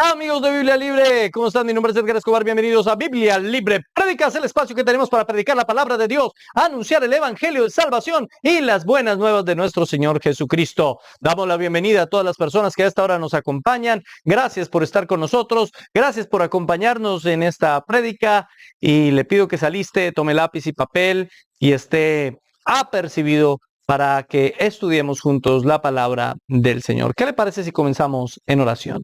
Amigos de Biblia Libre, ¿cómo están? Mi nombre es Edgar Escobar, bienvenidos a Biblia Libre. Prédicas, el espacio que tenemos para predicar la palabra de Dios, anunciar el evangelio de salvación y las buenas nuevas de nuestro Señor Jesucristo. Damos la bienvenida a todas las personas que a esta hora nos acompañan. Gracias por estar con nosotros, gracias por acompañarnos en esta prédica y le pido que se aliste, tome lápiz y papel y esté apercibido para que estudiemos juntos la palabra del Señor. ¿Qué le parece si comenzamos en oración?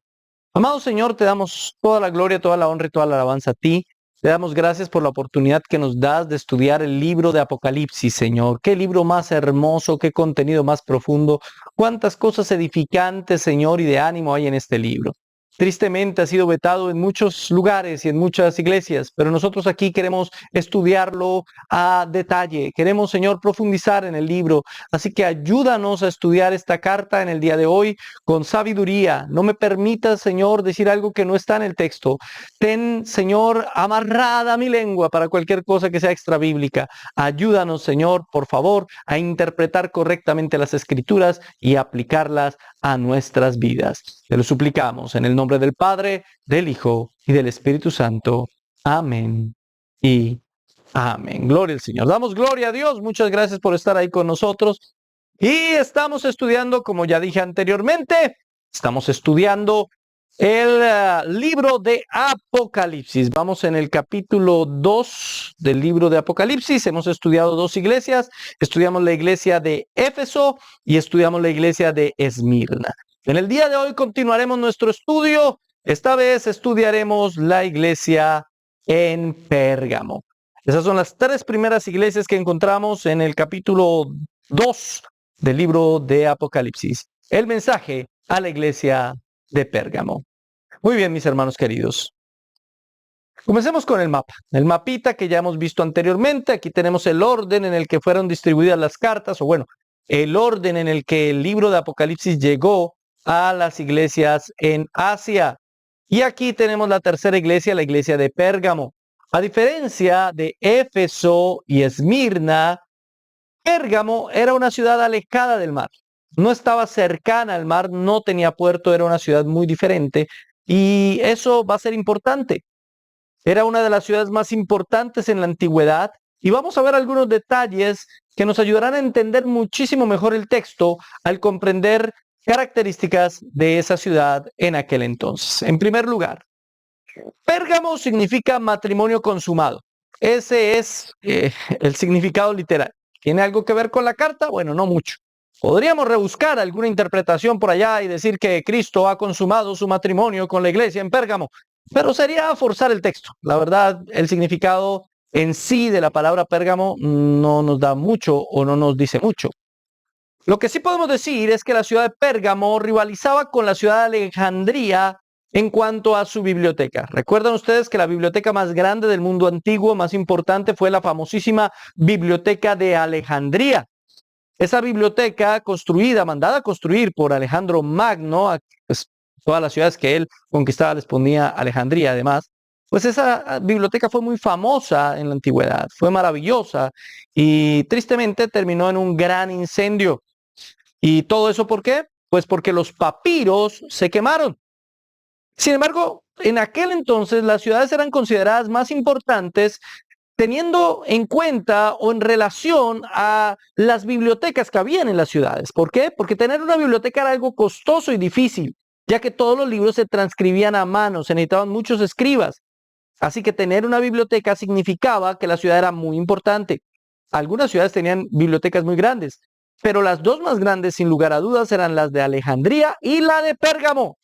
Amado Señor, te damos toda la gloria, toda la honra y toda la alabanza a ti. Te damos gracias por la oportunidad que nos das de estudiar el libro de Apocalipsis, Señor. Qué libro más hermoso, qué contenido más profundo, cuántas cosas edificantes, Señor, y de ánimo hay en este libro. Tristemente ha sido vetado en muchos lugares y en muchas iglesias, pero nosotros aquí queremos estudiarlo a detalle. Queremos, Señor, profundizar en el libro. Así que ayúdanos a estudiar esta carta en el día de hoy con sabiduría. No me permitas, Señor, decir algo que no está en el texto. Ten, Señor, amarrada mi lengua para cualquier cosa que sea extrabíblica. Ayúdanos, Señor, por favor, a interpretar correctamente las Escrituras y aplicarlas a nuestras vidas. Te lo suplicamos en el nombre del Padre, del Hijo y del Espíritu Santo. Amén y amén. Gloria al Señor. Damos gloria a Dios. Muchas gracias por estar ahí con nosotros. Y estamos estudiando, como ya dije anteriormente, estamos estudiando el libro de Apocalipsis. Vamos en el capítulo 2 del libro de Apocalipsis. Hemos estudiado dos iglesias. Estudiamos la iglesia de Éfeso y estudiamos la iglesia de Esmirna. En el día de hoy continuaremos nuestro estudio. Esta vez estudiaremos la iglesia en Pérgamo. Esas son las tres primeras iglesias que encontramos en el capítulo 2 del libro de Apocalipsis. El mensaje a la iglesia de Pérgamo. Muy bien, mis hermanos queridos. Comencemos con el mapa. El mapita que ya hemos visto anteriormente. Aquí tenemos el orden en el que fueron distribuidas las cartas, o bueno, el orden en el que el libro de Apocalipsis llegó a las iglesias en Asia. Y aquí tenemos la tercera iglesia, la iglesia de Pérgamo. A diferencia de Éfeso y Esmirna, Pérgamo era una ciudad alejada del mar. No estaba cercana al mar, no tenía puerto, era una ciudad muy diferente. Y eso va a ser importante. Era una de las ciudades más importantes en la antigüedad. Y vamos a ver algunos detalles que nos ayudarán a entender muchísimo mejor el texto al comprender características de esa ciudad en aquel entonces. En primer lugar, Pérgamo significa matrimonio consumado. Ese es el significado literal. ¿Tiene algo que ver con la carta? Bueno, no mucho. Podríamos rebuscar alguna interpretación por allá y decir que Cristo ha consumado su matrimonio con la iglesia en Pérgamo, pero sería forzar el texto. La verdad, el significado en sí de la palabra Pérgamo no nos da mucho o no nos dice mucho. Lo que sí podemos decir es que la ciudad de Pérgamo rivalizaba con la ciudad de Alejandría en cuanto a su biblioteca. Recuerdan ustedes que la biblioteca más grande del mundo antiguo, más importante, fue la famosísima Biblioteca de Alejandría. Esa biblioteca mandada a construir por Alejandro Magno, pues, todas las ciudades que él conquistaba les ponía Alejandría además, pues esa biblioteca fue muy famosa en la antigüedad, fue maravillosa y tristemente terminó en un gran incendio. ¿Y todo eso por qué? Pues porque los papiros se quemaron. Sin embargo, en aquel entonces las ciudades eran consideradas más importantes teniendo en cuenta o en relación a las bibliotecas que habían en las ciudades. ¿Por qué? Porque tener una biblioteca era algo costoso y difícil, ya que todos los libros se transcribían a mano, se necesitaban muchos escribas. Así que tener una biblioteca significaba que la ciudad era muy importante. Algunas ciudades tenían bibliotecas muy grandes, pero las dos más grandes, sin lugar a dudas, eran las de Alejandría y la de Pérgamo.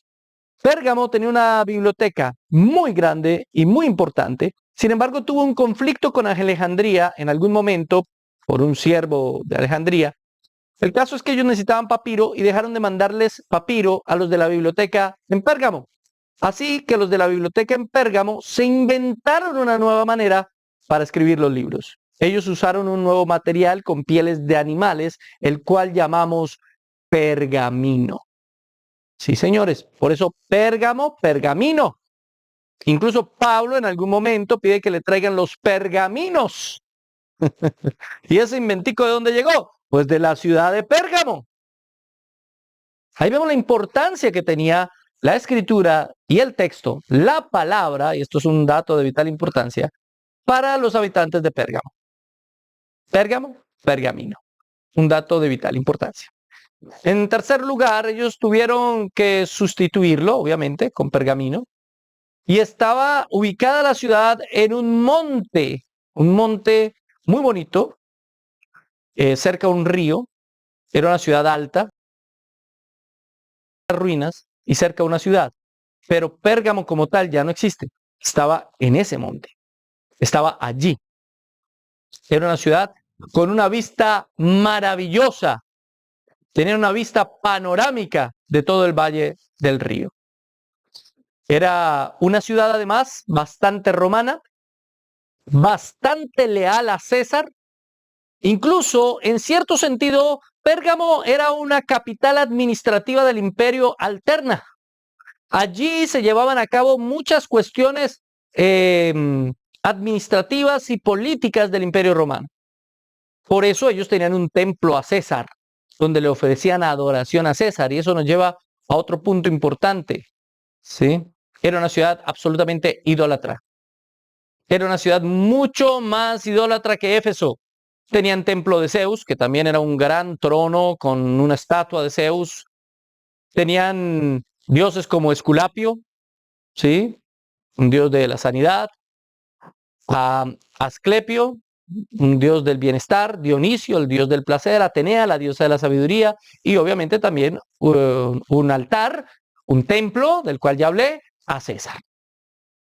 Pérgamo tenía una biblioteca muy grande y muy importante. Sin embargo, tuvo un conflicto con Alejandría en algún momento por un siervo de Alejandría. El caso es que ellos necesitaban papiro y dejaron de mandarles papiro a los de la biblioteca en Pérgamo. Así que los de la biblioteca en Pérgamo se inventaron una nueva manera para escribir los libros. Ellos usaron un nuevo material con pieles de animales, el cual llamamos pergamino. Sí, señores, por eso Pérgamo, pergamino. Incluso Pablo en algún momento pide que le traigan los pergaminos. ¿Y ese inventico de dónde llegó? Pues de la ciudad de Pérgamo. Ahí vemos la importancia que tenía la escritura y el texto, la palabra, y esto es un dato de vital importancia, para los habitantes de Pérgamo. Pérgamo, pergamino. Un dato de vital importancia. En tercer lugar, ellos tuvieron que sustituirlo, obviamente, con pergamino. Y estaba ubicada la ciudad en un monte muy bonito, cerca de un río. Era una ciudad alta, ruinas y cerca de una ciudad. Pero Pérgamo como tal ya no existe. Estaba en ese monte. Estaba allí. Era una ciudad con una vista maravillosa. Tenía una vista panorámica de todo el valle del río. Era una ciudad además bastante romana, bastante leal a César. Incluso, en cierto sentido, Pérgamo era una capital administrativa del imperio alterna. Allí se llevaban a cabo muchas cuestiones administrativas y políticas del imperio romano. Por eso ellos tenían un templo a César, donde le ofrecían adoración a César. Y eso nos lleva a otro punto importante, ¿sí? Era una ciudad absolutamente idólatra. Era una ciudad mucho más idólatra que Éfeso. Tenían templo de Zeus, que también era un gran trono con una estatua de Zeus. Tenían dioses como Esculapio, ¿sí? Un dios de la sanidad. Asclepio, un dios del bienestar. Dionisio, el dios del placer. Atenea, la diosa de la sabiduría. Y obviamente también un altar, un templo, del cual ya hablé, a César.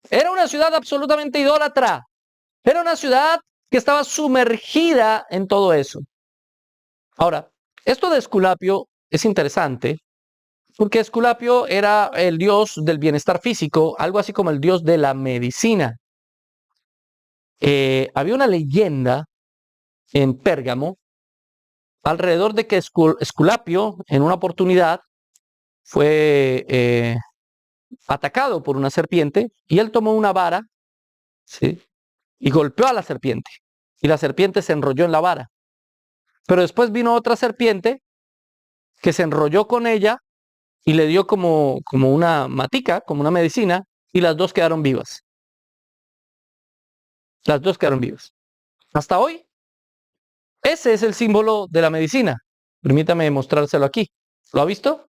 Era una ciudad absolutamente idólatra. Era una ciudad que estaba sumergida en todo eso. Ahora, esto de Esculapio es interesante porque Esculapio era el dios del bienestar físico, algo así como el dios de la medicina. Había una leyenda en Pérgamo alrededor de que Esculapio en una oportunidad fue atacado por una serpiente y él tomó una vara, ¿sí? Y golpeó a la serpiente. Y la serpiente se enrolló en la vara. Pero después vino otra serpiente que se enrolló con ella y le dio como una matica, como una medicina, y las dos quedaron vivas. Las dos quedaron vivas. Hasta hoy, ese es el símbolo de la medicina. Permítame mostrárselo aquí. ¿Lo ha visto?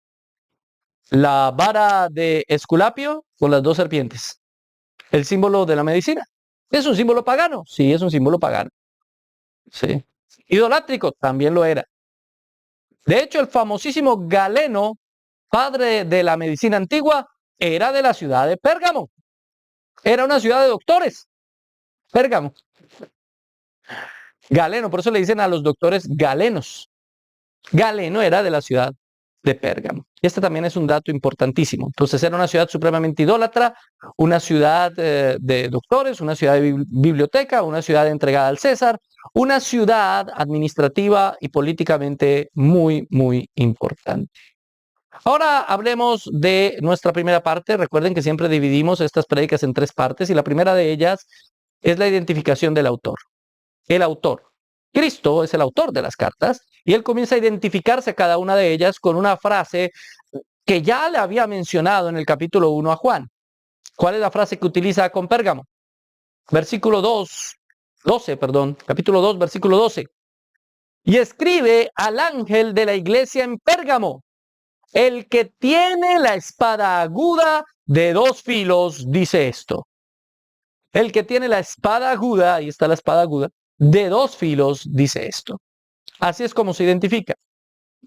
La vara de Esculapio con las dos serpientes. El símbolo de la medicina. ¿Es un símbolo pagano? Sí, es un símbolo pagano. Sí. Idolátrico también lo era. De hecho, el famosísimo Galeno, padre de la medicina antigua, era de la ciudad de Pérgamo. Era una ciudad de doctores. Pérgamo. Galeno, por eso le dicen a los doctores galenos. Galeno era de la ciudad de Pérgamo. Y este también es un dato importantísimo. Entonces era una ciudad supremamente idólatra, una ciudad de doctores, una ciudad de biblioteca, una ciudad entregada al César, una ciudad administrativa y políticamente muy, muy importante. Ahora hablemos de nuestra primera parte. Recuerden que siempre dividimos estas prédicas en tres partes y la primera de ellas es la identificación del autor. El autor. Cristo es el autor de las cartas y él comienza a identificarse a cada una de ellas con una frase que ya le había mencionado en el capítulo 1 a Juan. ¿Cuál es la frase que utiliza con Pérgamo? Capítulo 2, versículo 12. Y escribe al ángel de la iglesia en Pérgamo: el que tiene la espada aguda de dos filos dice esto. El que tiene la espada aguda, ahí está la espada aguda, de dos filos dice esto. Así es como se identifica.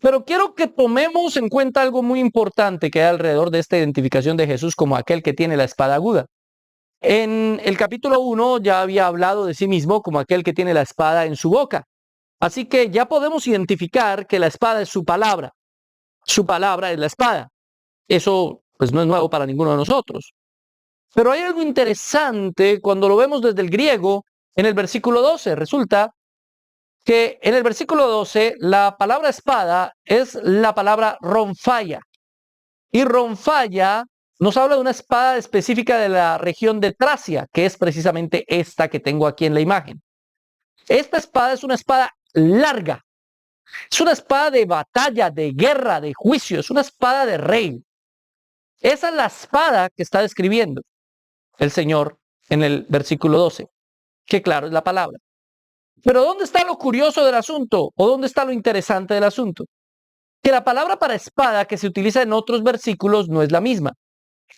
Pero quiero que tomemos en cuenta algo muy importante que hay alrededor de esta identificación de Jesús como aquel que tiene la espada aguda. En el capítulo 1 ya había hablado de sí mismo como aquel que tiene la espada en su boca. Así que ya podemos identificar que la espada es su palabra. Su palabra es la espada. Eso pues no es nuevo para ninguno de nosotros. Pero hay algo interesante cuando lo vemos desde el griego en el versículo 12. Resulta que en el versículo 12 la palabra espada es la palabra ronfalla. Y ronfalla nos habla de una espada específica de la región de Tracia, que es precisamente esta que tengo aquí en la imagen. Esta espada es una espada larga. Es una espada de batalla, de guerra, de juicio. Es una espada de rey. Esa es la espada que está describiendo el Señor en el versículo 12, que claro, es la palabra. Pero ¿dónde está lo curioso del asunto? ¿O dónde está lo interesante del asunto? Que la palabra para espada que se utiliza en otros versículos no es la misma.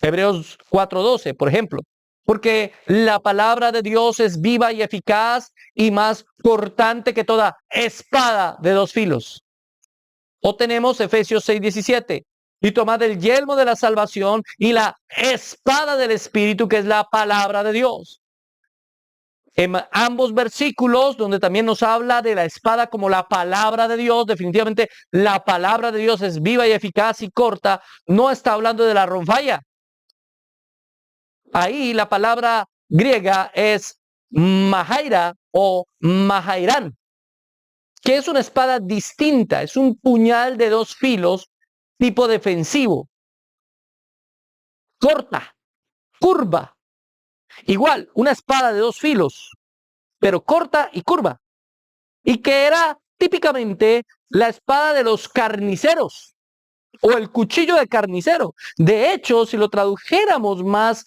Hebreos 4:12, por ejemplo. Porque la palabra de Dios es viva y eficaz y más cortante que toda espada de dos filos. O tenemos Efesios 6:17. Y tomad el yelmo de la salvación y la espada del Espíritu, que es la palabra de Dios. En ambos versículos, donde también nos habla de la espada como la palabra de Dios, definitivamente la palabra de Dios es viva y eficaz y corta, no está hablando de la ronfalla. Ahí la palabra griega es mahaira o mahairán, que es una espada distinta, es un puñal de dos filos tipo defensivo, corta, curva. Igual, una espada de dos filos, pero corta y curva. Y que era típicamente la espada de los carniceros o el cuchillo de carnicero. De hecho, si lo tradujéramos más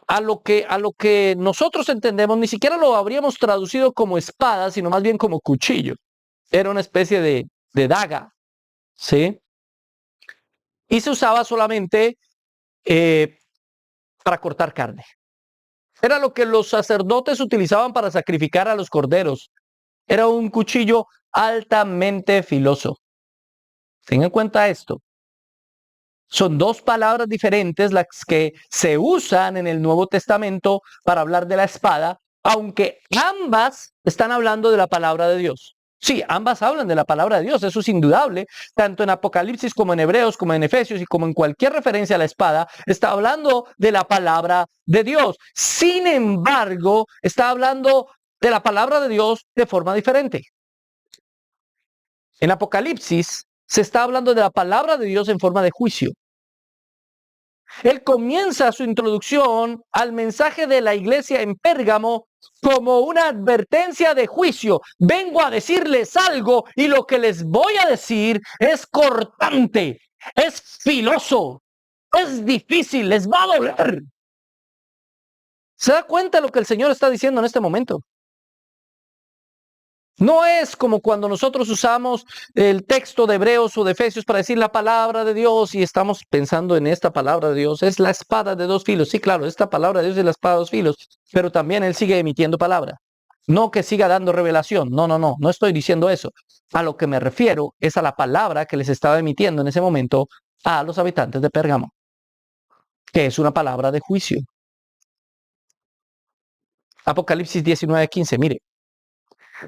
a lo que nosotros entendemos, ni siquiera lo habríamos traducido como espada, sino más bien como cuchillo. Era una especie de daga, ¿sí? Y se usaba solamente para cortar carne. Era lo que los sacerdotes utilizaban para sacrificar a los corderos. Era un cuchillo altamente filoso. Tengan en cuenta esto. Son dos palabras diferentes las que se usan en el Nuevo Testamento para hablar de la espada, aunque ambas están hablando de la palabra de Dios. Sí, ambas hablan de la palabra de Dios, eso es indudable, tanto en Apocalipsis como en Hebreos, como en Efesios y como en cualquier referencia a la espada, está hablando de la palabra de Dios. Sin embargo, está hablando de la palabra de Dios de forma diferente. En Apocalipsis se está hablando de la palabra de Dios en forma de juicio. Él comienza su introducción al mensaje de la iglesia en Pérgamo como una advertencia de juicio. Vengo a decirles algo y lo que les voy a decir es cortante, es filoso, es difícil, les va a doler. ¿Se da cuenta de lo que el Señor está diciendo en este momento? No es como cuando nosotros usamos el texto de Hebreos o de Efesios para decir la palabra de Dios y estamos pensando en esta palabra de Dios. Es la espada de dos filos. Sí, claro, esta palabra de Dios es la espada de dos filos, pero también Él sigue emitiendo palabra. No que siga dando revelación. No estoy diciendo eso. A lo que me refiero es a la palabra que les estaba emitiendo en ese momento a los habitantes de Pérgamo, que es una palabra de juicio. Apocalipsis 19:15, mire.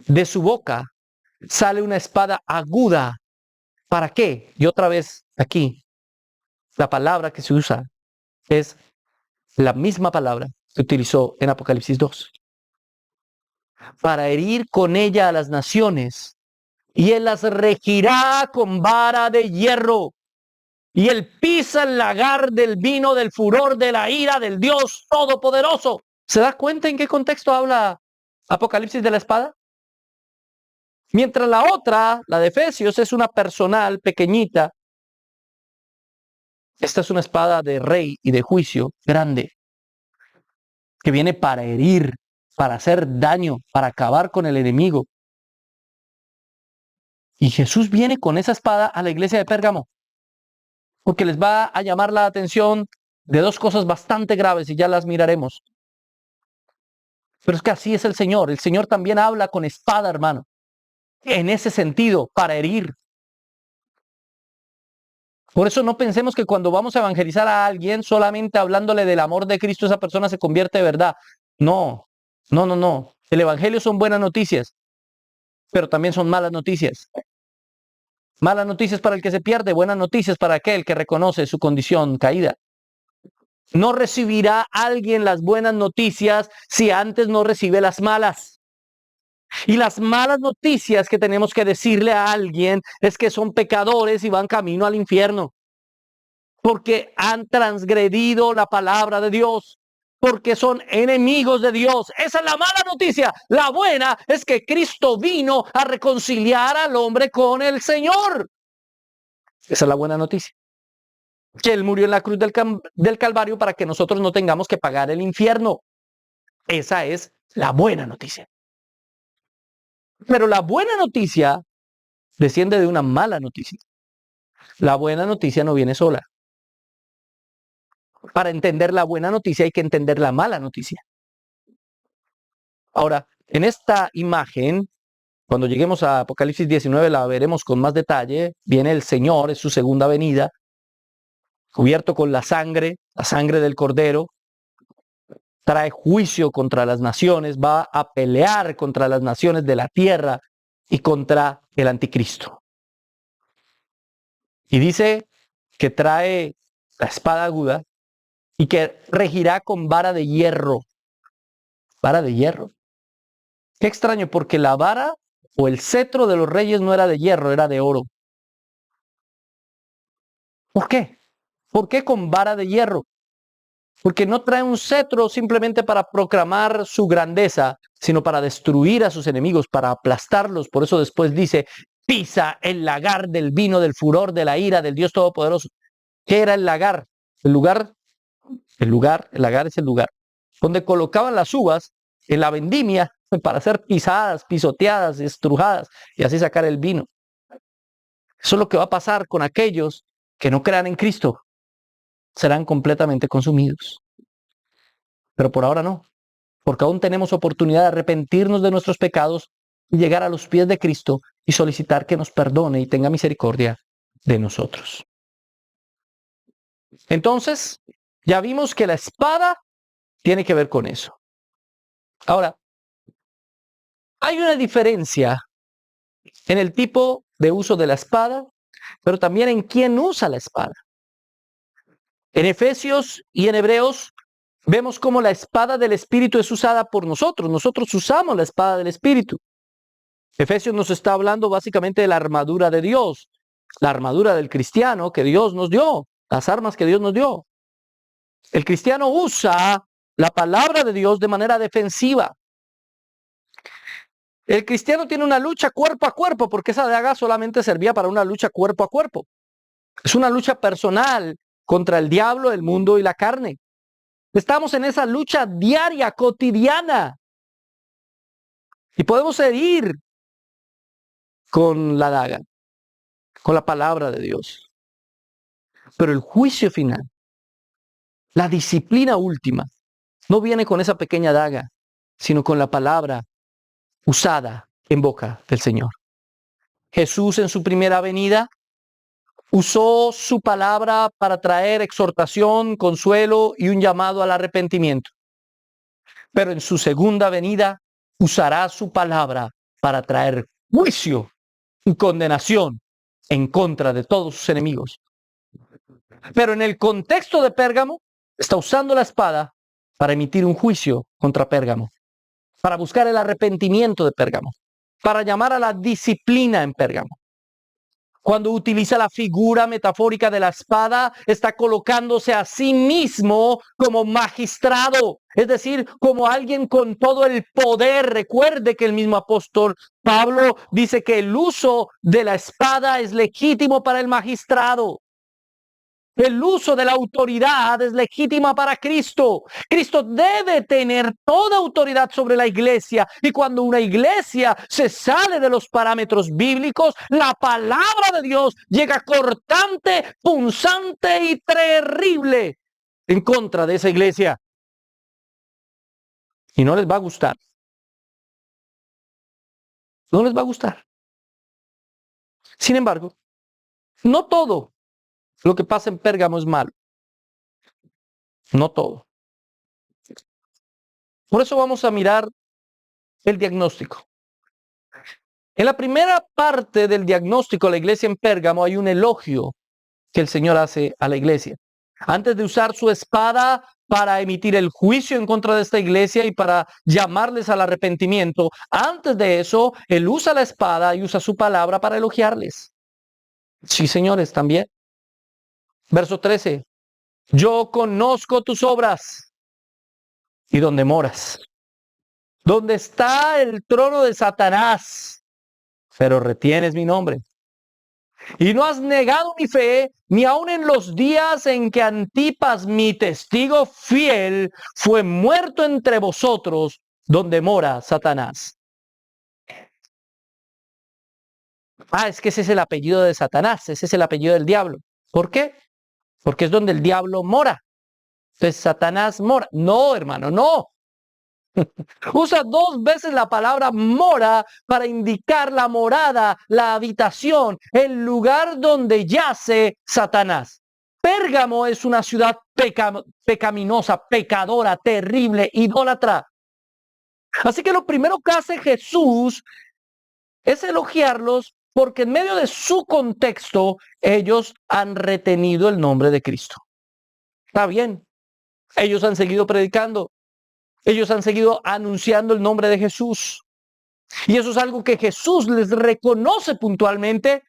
De su boca sale una espada aguda. ¿Para qué? Y otra vez aquí, la palabra que se usa es la misma palabra que utilizó en Apocalipsis 2. Para herir con ella a las naciones, y él las regirá con vara de hierro, y él pisa el lagar del vino del furor de la ira del Dios Todopoderoso. ¿Se da cuenta en qué contexto habla Apocalipsis de la espada? Mientras la otra, la de Efesios, es una personal, pequeñita. Esta es una espada de rey y de juicio grande, que viene para herir, para hacer daño, para acabar con el enemigo. Y Jesús viene con esa espada a la iglesia de Pérgamo, porque les va a llamar la atención de dos cosas bastante graves y ya las miraremos. Pero es que así es el Señor. El Señor también habla con espada, hermano. En ese sentido, para herir. Por eso no pensemos que cuando vamos a evangelizar a alguien, solamente hablándole del amor de Cristo, esa persona se convierte de verdad. No. El evangelio son buenas noticias, pero también son malas noticias. Malas noticias para el que se pierde, buenas noticias para aquel que reconoce su condición caída. No recibirá alguien las buenas noticias si antes no recibe las malas. Y las malas noticias que tenemos que decirle a alguien es que son pecadores y van camino al infierno. Porque han transgredido la palabra de Dios. Porque son enemigos de Dios. Esa es la mala noticia. La buena es que Cristo vino a reconciliar al hombre con el Señor. Esa es la buena noticia. que Él murió en la cruz del Calvario para que nosotros no tengamos que pagar el infierno. Esa es la buena noticia. Pero la buena noticia desciende de una mala noticia. La buena noticia no viene sola. Para entender la buena noticia hay que entender la mala noticia. Ahora, en esta imagen, cuando lleguemos a Apocalipsis 19 la veremos con más detalle. Viene el Señor, es su segunda venida, cubierto con la sangre del Cordero. Trae juicio contra las naciones, va a pelear contra las naciones de la tierra y contra el anticristo. Y dice que trae la espada aguda y que regirá con vara de hierro. Vara de hierro. Qué extraño, porque la vara o el cetro de los reyes no era de hierro, era de oro. ¿Por qué? ¿Por qué con vara de hierro? Porque no trae un cetro simplemente para proclamar su grandeza, sino para destruir a sus enemigos, para aplastarlos. Por eso después dice, pisa el lagar del vino, del furor, de la ira del Dios Todopoderoso. ¿Qué era el lagar? El lagar es el lugar donde colocaban las uvas en la vendimia para ser pisadas, pisoteadas, estrujadas y así sacar el vino. Eso es lo que va a pasar con aquellos que no crean en Cristo. Serán completamente consumidos. Pero por ahora no, porque aún tenemos oportunidad de arrepentirnos de nuestros pecados y llegar a los pies de Cristo y solicitar que nos perdone y tenga misericordia de nosotros. Entonces, ya vimos que la espada tiene que ver con eso. Ahora, hay una diferencia en el tipo de uso de la espada, pero también en quién usa la espada. En Efesios y en Hebreos vemos cómo la espada del Espíritu es usada por nosotros. Nosotros usamos la espada del Espíritu. Efesios nos está hablando básicamente de la armadura de Dios, la armadura del cristiano que Dios nos dio, las armas que Dios nos dio. El cristiano usa la palabra de Dios de manera defensiva. El cristiano tiene una lucha cuerpo a cuerpo, porque esa daga solamente servía para una lucha cuerpo a cuerpo. Es una lucha personal contra el diablo, el mundo y la carne. Estamos en esa lucha diaria, cotidiana. Y podemos herir con la daga, con la palabra de Dios. Pero el juicio final, la disciplina última, no viene con esa pequeña daga, sino con la palabra usada en boca del Señor. Jesús en su primera venida usó su palabra para traer exhortación, consuelo y un llamado al arrepentimiento. Pero en su segunda venida usará su palabra para traer juicio y condenación en contra de todos sus enemigos. Pero en el contexto de Pérgamo, está usando la espada para emitir un juicio contra Pérgamo, para buscar el arrepentimiento de Pérgamo, para llamar a la disciplina en Pérgamo. Cuando utiliza la figura metafórica de la espada, está colocándose a sí mismo como magistrado, es decir, como alguien con todo el poder. Recuerde que el mismo apóstol Pablo dice que el uso de la espada es legítimo para el magistrado. El uso de la autoridad es legítima para Cristo. Cristo debe tener toda autoridad sobre la iglesia. Y cuando una iglesia se sale de los parámetros bíblicos, la palabra de Dios llega cortante, punzante y terrible en contra de esa iglesia. Y no les va a gustar. No les va a gustar. Sin embargo, no todo lo que pasa en Pérgamo es malo. No todo. Por eso vamos a mirar el diagnóstico. En la primera parte del diagnóstico de la iglesia en Pérgamo hay un elogio que el Señor hace a la iglesia. Antes de usar su espada para emitir el juicio en contra de esta iglesia y para llamarles al arrepentimiento, antes de eso, Él usa la espada y usa su palabra para elogiarles. Sí, señores, también. Verso 13. Yo conozco tus obras y donde moras, donde está el trono de Satanás, pero retienes mi nombre Y no has negado mi fe, ni aun en los días en que Antipas, mi testigo fiel, fue muerto entre vosotros, donde mora Satanás. Ah, es que ese es el apellido de Satanás, ese es el apellido del diablo. ¿Por qué? Porque es donde el diablo mora. Entonces Satanás mora. No, hermano, no. Usa dos veces la palabra mora para indicar la morada, la habitación, el lugar donde yace Satanás. Pérgamo es una ciudad pecaminosa, pecadora, terrible, idólatra. Así que lo primero que hace Jesús es elogiarlos porque en medio de su contexto ellos han retenido el nombre de Cristo. Está bien. Ellos han seguido predicando. Ellos han seguido anunciando el nombre de Jesús. Y eso es algo que Jesús les reconoce puntualmente.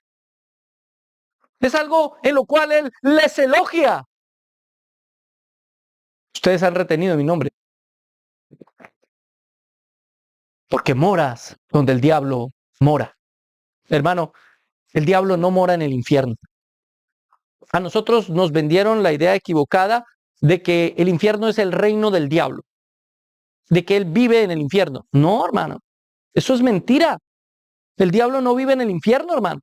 Es algo en lo cual Él les elogia. Ustedes han retenido mi nombre. Porque moras donde el diablo mora. Hermano, el diablo no mora en el infierno. A nosotros nos vendieron la idea equivocada de que el infierno es el reino del diablo. De que Él vive en el infierno. No, hermano. Eso es mentira. El diablo no vive en el infierno, hermano.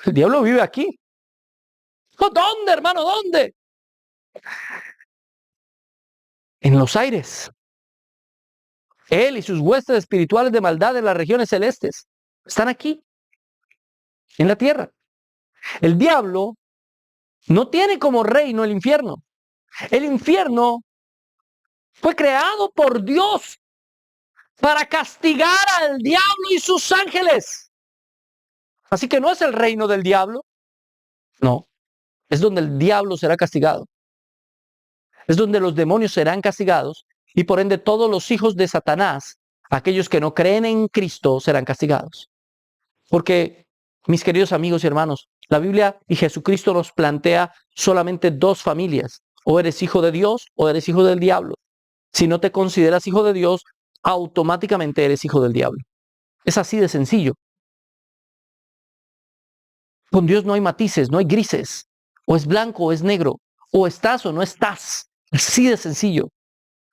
El diablo vive aquí. ¿Dónde, hermano? ¿Dónde? En los aires. Él y sus huestes espirituales de maldad en las regiones celestes están aquí, en la tierra. El diablo no tiene como reino el infierno. El infierno fue creado por Dios para castigar al diablo y sus ángeles. Así que no es el reino del diablo. No, es donde el diablo será castigado. Es donde los demonios serán castigados y por ende todos los hijos de Satanás, aquellos que no creen en Cristo, serán castigados. Porque, mis queridos amigos y hermanos, la Biblia y Jesucristo nos plantea solamente dos familias. O eres hijo de Dios o eres hijo del diablo. Si no te consideras hijo de Dios, automáticamente eres hijo del diablo. Es así de sencillo. Con Dios no hay matices, no hay grises. O es blanco o es negro. O estás o no estás. Así de sencillo.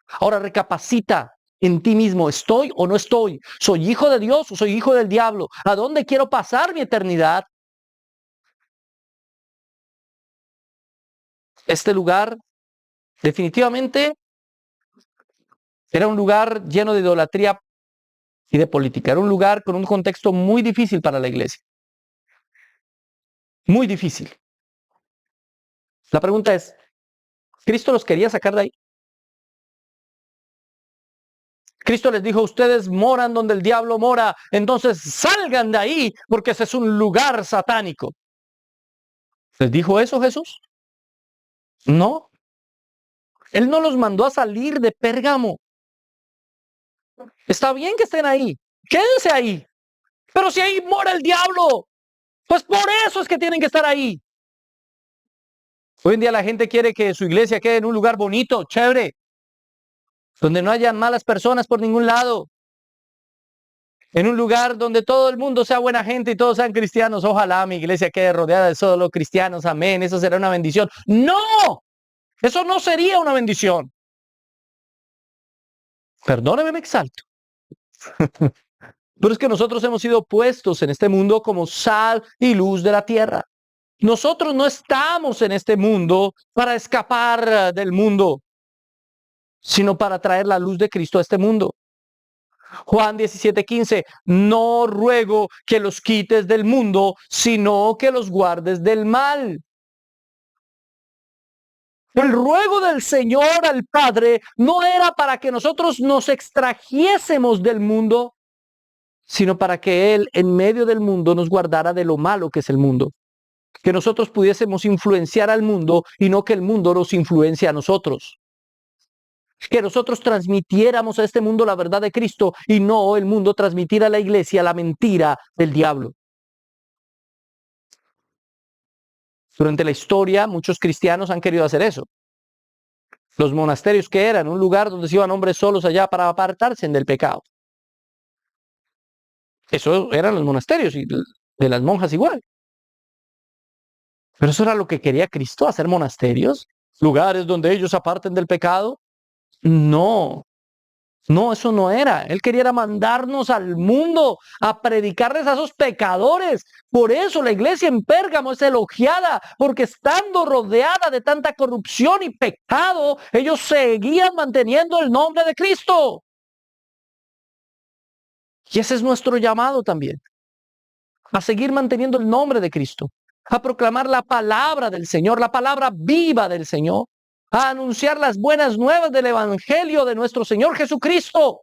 Ahora recapacita en ti mismo. ¿Estoy o no estoy? ¿Soy hijo de Dios o soy hijo del diablo? ¿A dónde quiero pasar mi eternidad? Este lugar definitivamente era un lugar lleno de idolatría y de política. Era un lugar con un contexto muy difícil para la iglesia. Muy difícil. La pregunta es, ¿Cristo los quería sacar de ahí? Cristo les dijo, ustedes moran donde el diablo mora, entonces salgan de ahí porque ese es un lugar satánico. ¿Les dijo eso Jesús? No. Él no los mandó a salir de Pérgamo. Está bien que estén ahí. Quédense ahí. Pero si ahí mora el diablo, pues por eso es que tienen que estar ahí. Hoy en día la gente quiere que su iglesia quede en un lugar bonito, chévere, donde no haya malas personas por ningún lado. En un lugar donde todo el mundo sea buena gente y todos sean cristianos. Ojalá mi iglesia quede rodeada de solo cristianos. Amén. Eso será una bendición. ¡No! Eso no sería una bendición. Perdóneme, me exalto. Pero es que nosotros hemos sido puestos en este mundo como sal y luz de la tierra. Nosotros no estamos en este mundo para escapar del mundo, sino para traer la luz de Cristo a este mundo. Juan 17:15, no ruego que los quites del mundo, sino que los guardes del mal. El ruego del Señor al Padre no era para que nosotros nos extrajésemos del mundo, sino para que Él en medio del mundo nos guardara de lo malo que es el mundo. Que nosotros pudiésemos influenciar al mundo y no que el mundo nos influencie a nosotros. Que nosotros transmitiéramos a este mundo la verdad de Cristo y no el mundo transmitir a la iglesia la mentira del diablo. Durante la historia, muchos cristianos han querido hacer eso. Los monasterios que eran un lugar donde se iban hombres solos allá para apartarse del pecado. Eso eran los monasterios y de las monjas igual. Pero eso era lo que quería Cristo, hacer monasterios, lugares donde ellos aparten del pecado. No, no, eso no era. Él quería era mandarnos al mundo a predicarles a esos pecadores. Por eso la iglesia en Pérgamo es elogiada, porque estando rodeada de tanta corrupción y pecado, ellos seguían manteniendo el nombre de Cristo. Y ese es nuestro llamado también, a seguir manteniendo el nombre de Cristo, a proclamar la palabra del Señor, la palabra viva del Señor, a anunciar las buenas nuevas del Evangelio de nuestro Señor Jesucristo.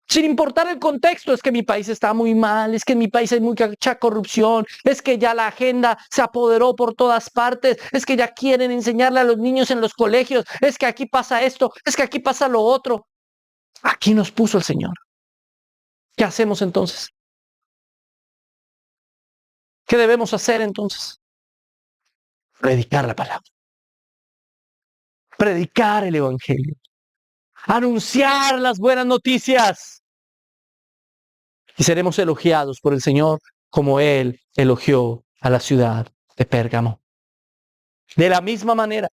Sin importar el contexto, es que mi país está muy mal, es que en mi país hay mucha corrupción, es que ya la agenda se apoderó por todas partes, es que ya quieren enseñarle a los niños en los colegios, es que aquí pasa esto, es que aquí pasa lo otro. Aquí nos puso el Señor. ¿Qué hacemos entonces? ¿Qué debemos hacer entonces? Predicar la palabra. Predicar el Evangelio. Anunciar las buenas noticias. Y seremos elogiados por el Señor como Él elogió a la ciudad de Pérgamo. De la misma manera,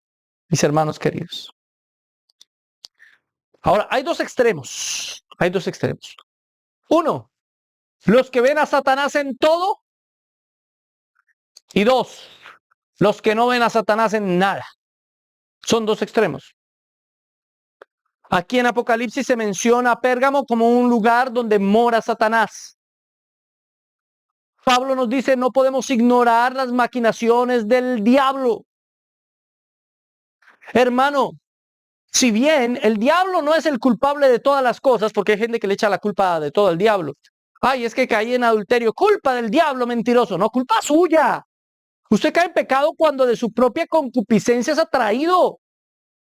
mis hermanos queridos. Ahora, hay dos extremos. Hay dos extremos. Uno, los que ven a Satanás en todo. Y dos, los que no ven a Satanás en nada. Son dos extremos. Aquí en Apocalipsis se menciona a Pérgamo como un lugar donde mora Satanás. Pablo nos dice, no podemos ignorar las maquinaciones del diablo. Hermano, si bien el diablo no es el culpable de todas las cosas, porque hay gente que le echa la culpa de todo al diablo. Ay, es que caí en adulterio, culpa del diablo mentiroso, no, culpa suya. Usted cae en pecado cuando de su propia concupiscencia es atraído,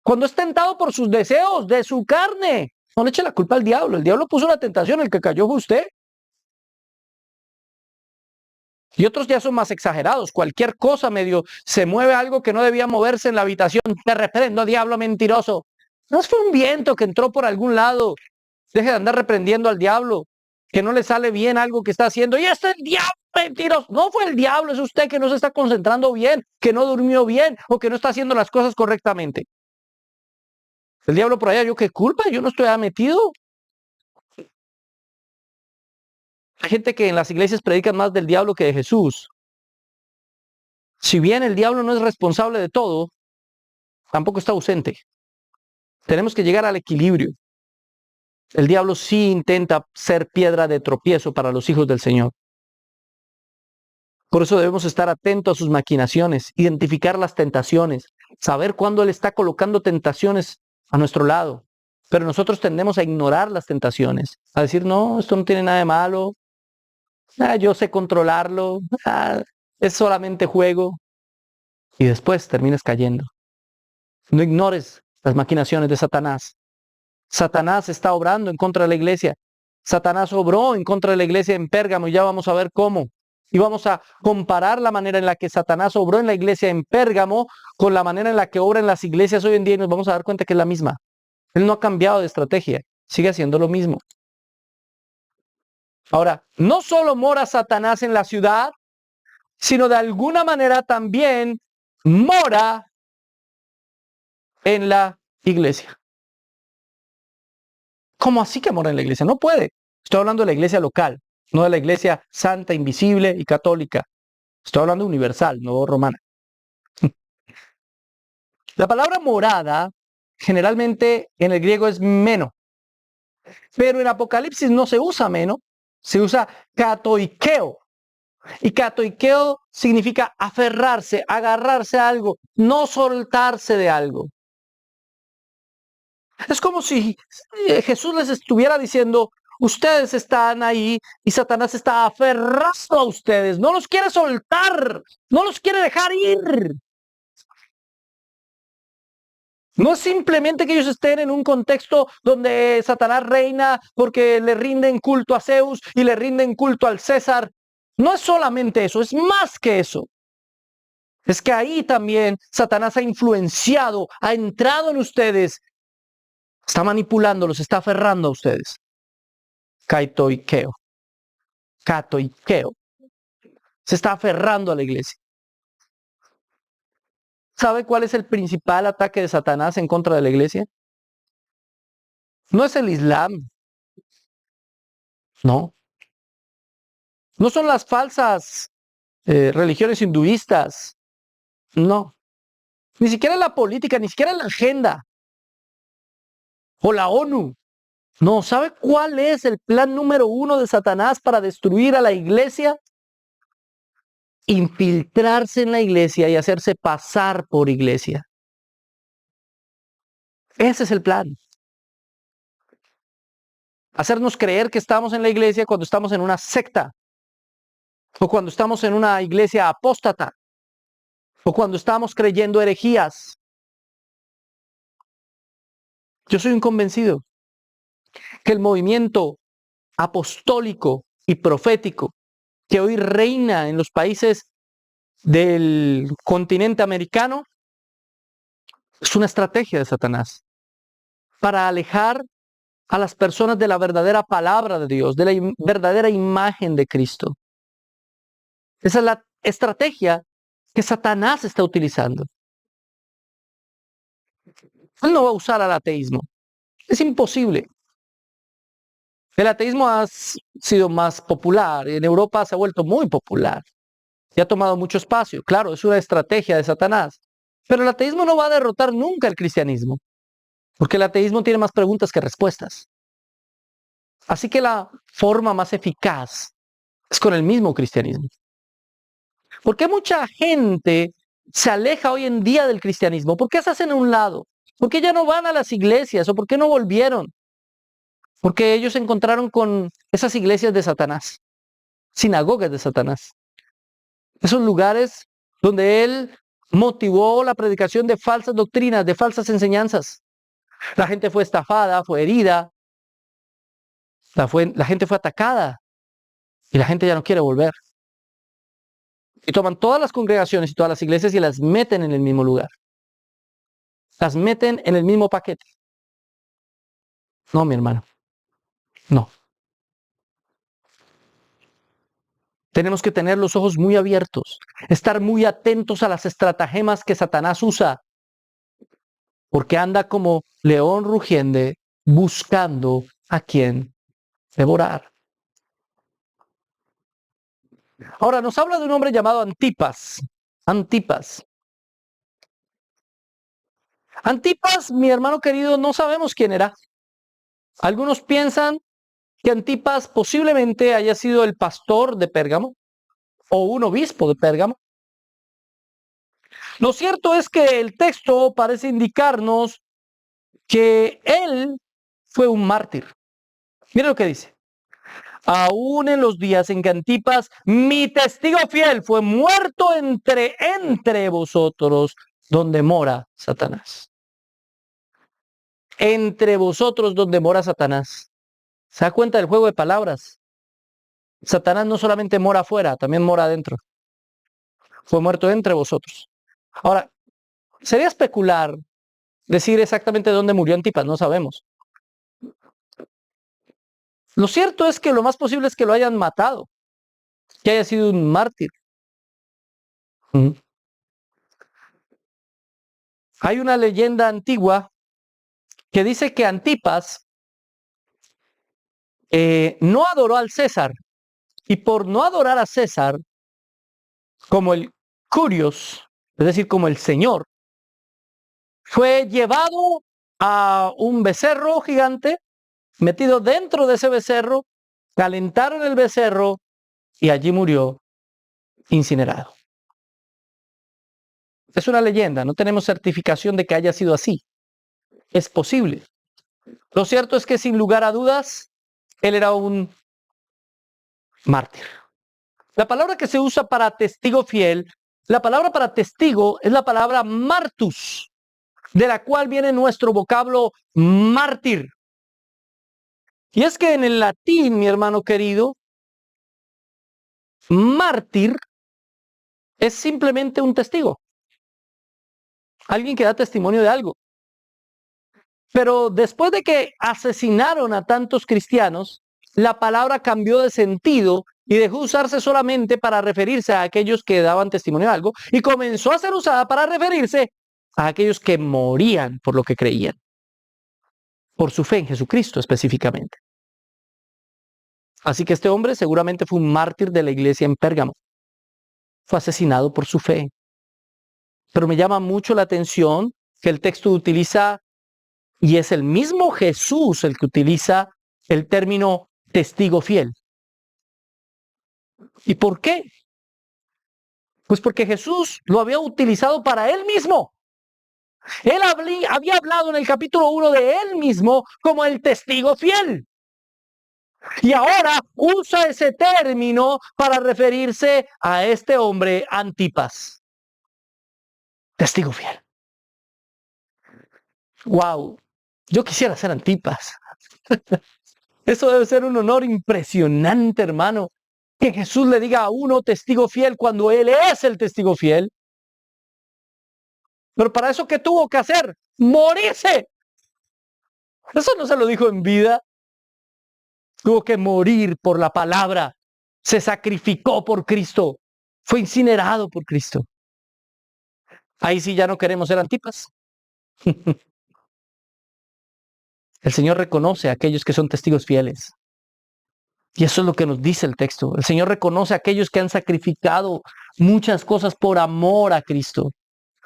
cuando es tentado por sus deseos de su carne. No le eche la culpa al diablo, el diablo puso la tentación, el que cayó fue usted. Y otros ya son más exagerados. Cualquier cosa medio se mueve algo que no debía moverse en la habitación. Te reprendo, diablo mentiroso. No fue un viento que entró por algún lado. Deje de andar reprendiendo al diablo, que no le sale bien algo que está haciendo. Y este es el diablo mentiroso. No fue el diablo, es usted que no se está concentrando bien, que no durmió bien o que no está haciendo las cosas correctamente. El diablo por allá, ¿yo qué culpa? Yo no estoy metido. Hay gente que en las iglesias predican más del diablo que de Jesús. Si bien el diablo no es responsable de todo, tampoco está ausente. Tenemos que llegar al equilibrio. El diablo sí intenta ser piedra de tropiezo para los hijos del Señor. Por eso debemos estar atentos a sus maquinaciones, identificar las tentaciones, saber cuándo Él está colocando tentaciones a nuestro lado. Pero nosotros tendemos a ignorar las tentaciones, a decir, no, esto no tiene nada de malo, yo sé controlarlo, es solamente juego. Y después terminas cayendo. No ignores las maquinaciones de Satanás. Satanás está obrando en contra de la iglesia. Satanás obró en contra de la iglesia en Pérgamo y ya vamos a ver cómo. Y vamos a comparar la manera en la que Satanás obró en la iglesia en Pérgamo con la manera en la que obra en las iglesias hoy en día y nos vamos a dar cuenta que es la misma. Él no ha cambiado de estrategia, sigue haciendo lo mismo. Ahora, no solo mora Satanás en la ciudad, sino de alguna manera también mora en la iglesia. ¿Cómo así que mora en la iglesia? No puede. Estoy hablando de la iglesia local, no de la iglesia santa, invisible y católica. Estoy hablando universal, no romana. La palabra morada generalmente en el griego es meno, pero en Apocalipsis no se usa meno, se usa katoikeo. Y katoikeo significa aferrarse, agarrarse a algo, no soltarse de algo. Es como si Jesús les estuviera diciendo, ustedes están ahí y Satanás está aferrado a ustedes, no los quiere soltar, no los quiere dejar ir. No es simplemente que ellos estén en un contexto donde Satanás reina porque le rinden culto a Zeus y le rinden culto al César. No es solamente eso, es más que eso. Es que ahí también Satanás ha influenciado, ha entrado en ustedes, está manipulándolos, está aferrando a ustedes. Kaitoikeo. Katoikeo. Se está aferrando a la iglesia. ¿Sabe cuál es el principal ataque de Satanás en contra de la iglesia? No es el Islam, no. No son las falsas religiones hinduistas, no. Ni siquiera la política, ni siquiera la agenda o la ONU. No, ¿sabe cuál es el plan número uno de Satanás para destruir a la iglesia? Infiltrarse en la iglesia y hacerse pasar por iglesia. Ese es el plan. Hacernos creer que estamos en la iglesia cuando estamos en una secta, o cuando estamos en una iglesia apóstata, o cuando estamos creyendo herejías. Yo soy un convencido que el movimiento apostólico y profético que hoy reina en los países del continente americano es una estrategia de Satanás para alejar a las personas de la verdadera palabra de Dios, de la verdadera imagen de Cristo. Esa es la estrategia que Satanás está utilizando. Él no va a usar al ateísmo. Es imposible. El ateísmo ha sido más popular. En Europa se ha vuelto muy popular. Y ha tomado mucho espacio. Claro, es una estrategia de Satanás. Pero el ateísmo no va a derrotar nunca el cristianismo. Porque el ateísmo tiene más preguntas que respuestas. Así que la forma más eficaz es con el mismo cristianismo. ¿Por qué mucha gente se aleja hoy en día del cristianismo? ¿Por qué se hacen a un lado? ¿Por qué ya no van a las iglesias? ¿O por qué no volvieron? Porque ellos se encontraron con esas iglesias de Satanás, sinagogas de Satanás. Esos lugares donde él motivó la predicación de falsas doctrinas, de falsas enseñanzas. La gente fue estafada, fue herida, la gente fue atacada y la gente ya no quiere volver. Y toman todas las congregaciones y todas las iglesias y las meten en el mismo lugar. Las meten en el mismo paquete. No, mi hermano. No. Tenemos que tener los ojos muy abiertos, estar muy atentos a las estratagemas que Satanás usa, porque anda como león rugiente buscando a quien devorar. Ahora nos habla de un hombre llamado Antipas. Antipas. Antipas, mi hermano querido, no sabemos quién era. Algunos piensan que Antipas posiblemente haya sido el pastor de Pérgamo o un obispo de Pérgamo. Lo cierto es que el texto parece indicarnos que él fue un mártir. Mira lo que dice. Aún en los días en que Antipas, mi testigo fiel, fue muerto entre vosotros, donde mora Satanás. Entre vosotros donde mora Satanás. ¿Se da cuenta del juego de palabras? Satanás no solamente mora afuera, también mora adentro. Fue muerto entre vosotros. Ahora, sería especular decir exactamente dónde murió Antipas, no sabemos. Lo cierto es que lo más posible es que lo hayan matado, que haya sido un mártir. Hay una leyenda antigua que dice que Antipas no adoró al César, y por no adorar a César como el Curios, es decir, como el Señor, fue llevado a un becerro gigante, metido dentro de ese becerro, calentaron el becerro y allí murió incinerado. Es una leyenda, no tenemos certificación de que haya sido así. Es posible. Lo cierto es que sin lugar a dudas, él era un mártir. La palabra que se usa para testigo fiel, la palabra para testigo es la palabra martus, de la cual viene nuestro vocablo mártir. Y es que en el latín, mi hermano querido, mártir es simplemente un testigo. Alguien que da testimonio de algo. Pero después de que asesinaron a tantos cristianos, la palabra cambió de sentido y dejó de usarse solamente para referirse a aquellos que daban testimonio de algo y comenzó a ser usada para referirse a aquellos que morían por lo que creían, por su fe en Jesucristo específicamente. Así que este hombre seguramente fue un mártir de la iglesia en Pérgamo. Fue asesinado por su fe. Pero me llama mucho la atención que el texto utiliza, y es el mismo Jesús el que utiliza el término testigo fiel. ¿Y por qué? Pues porque Jesús lo había utilizado para él mismo. Él había hablado en el capítulo 1 de él mismo como el testigo fiel. Y ahora usa ese término para referirse a este hombre Antipas. Testigo fiel. Wow, yo quisiera ser Antipas. Eso debe ser un honor impresionante, hermano. Que Jesús le diga a uno testigo fiel cuando él es el testigo fiel. Pero para eso, ¿qué tuvo que hacer? Morirse. Eso no se lo dijo en vida. Tuvo que morir por la palabra. Se sacrificó por Cristo. Fue incinerado por Cristo. Ahí sí ya no queremos ser Antipas. El Señor reconoce a aquellos que son testigos fieles. Y eso es lo que nos dice el texto. El Señor reconoce a aquellos que han sacrificado muchas cosas por amor a Cristo.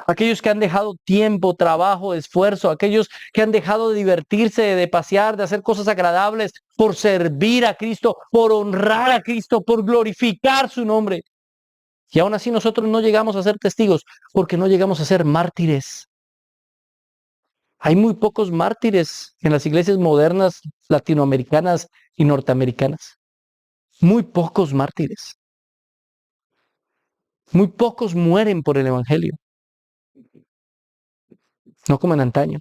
Aquellos que han dejado tiempo, trabajo, esfuerzo, aquellos que han dejado de divertirse, de pasear, de hacer cosas agradables por servir a Cristo, por honrar a Cristo, por glorificar su nombre. Y aún así nosotros no llegamos a ser testigos porque no llegamos a ser mártires. Hay muy pocos mártires en las iglesias modernas, latinoamericanas y norteamericanas. Muy pocos mártires. Muy pocos mueren por el evangelio. No como en antaño.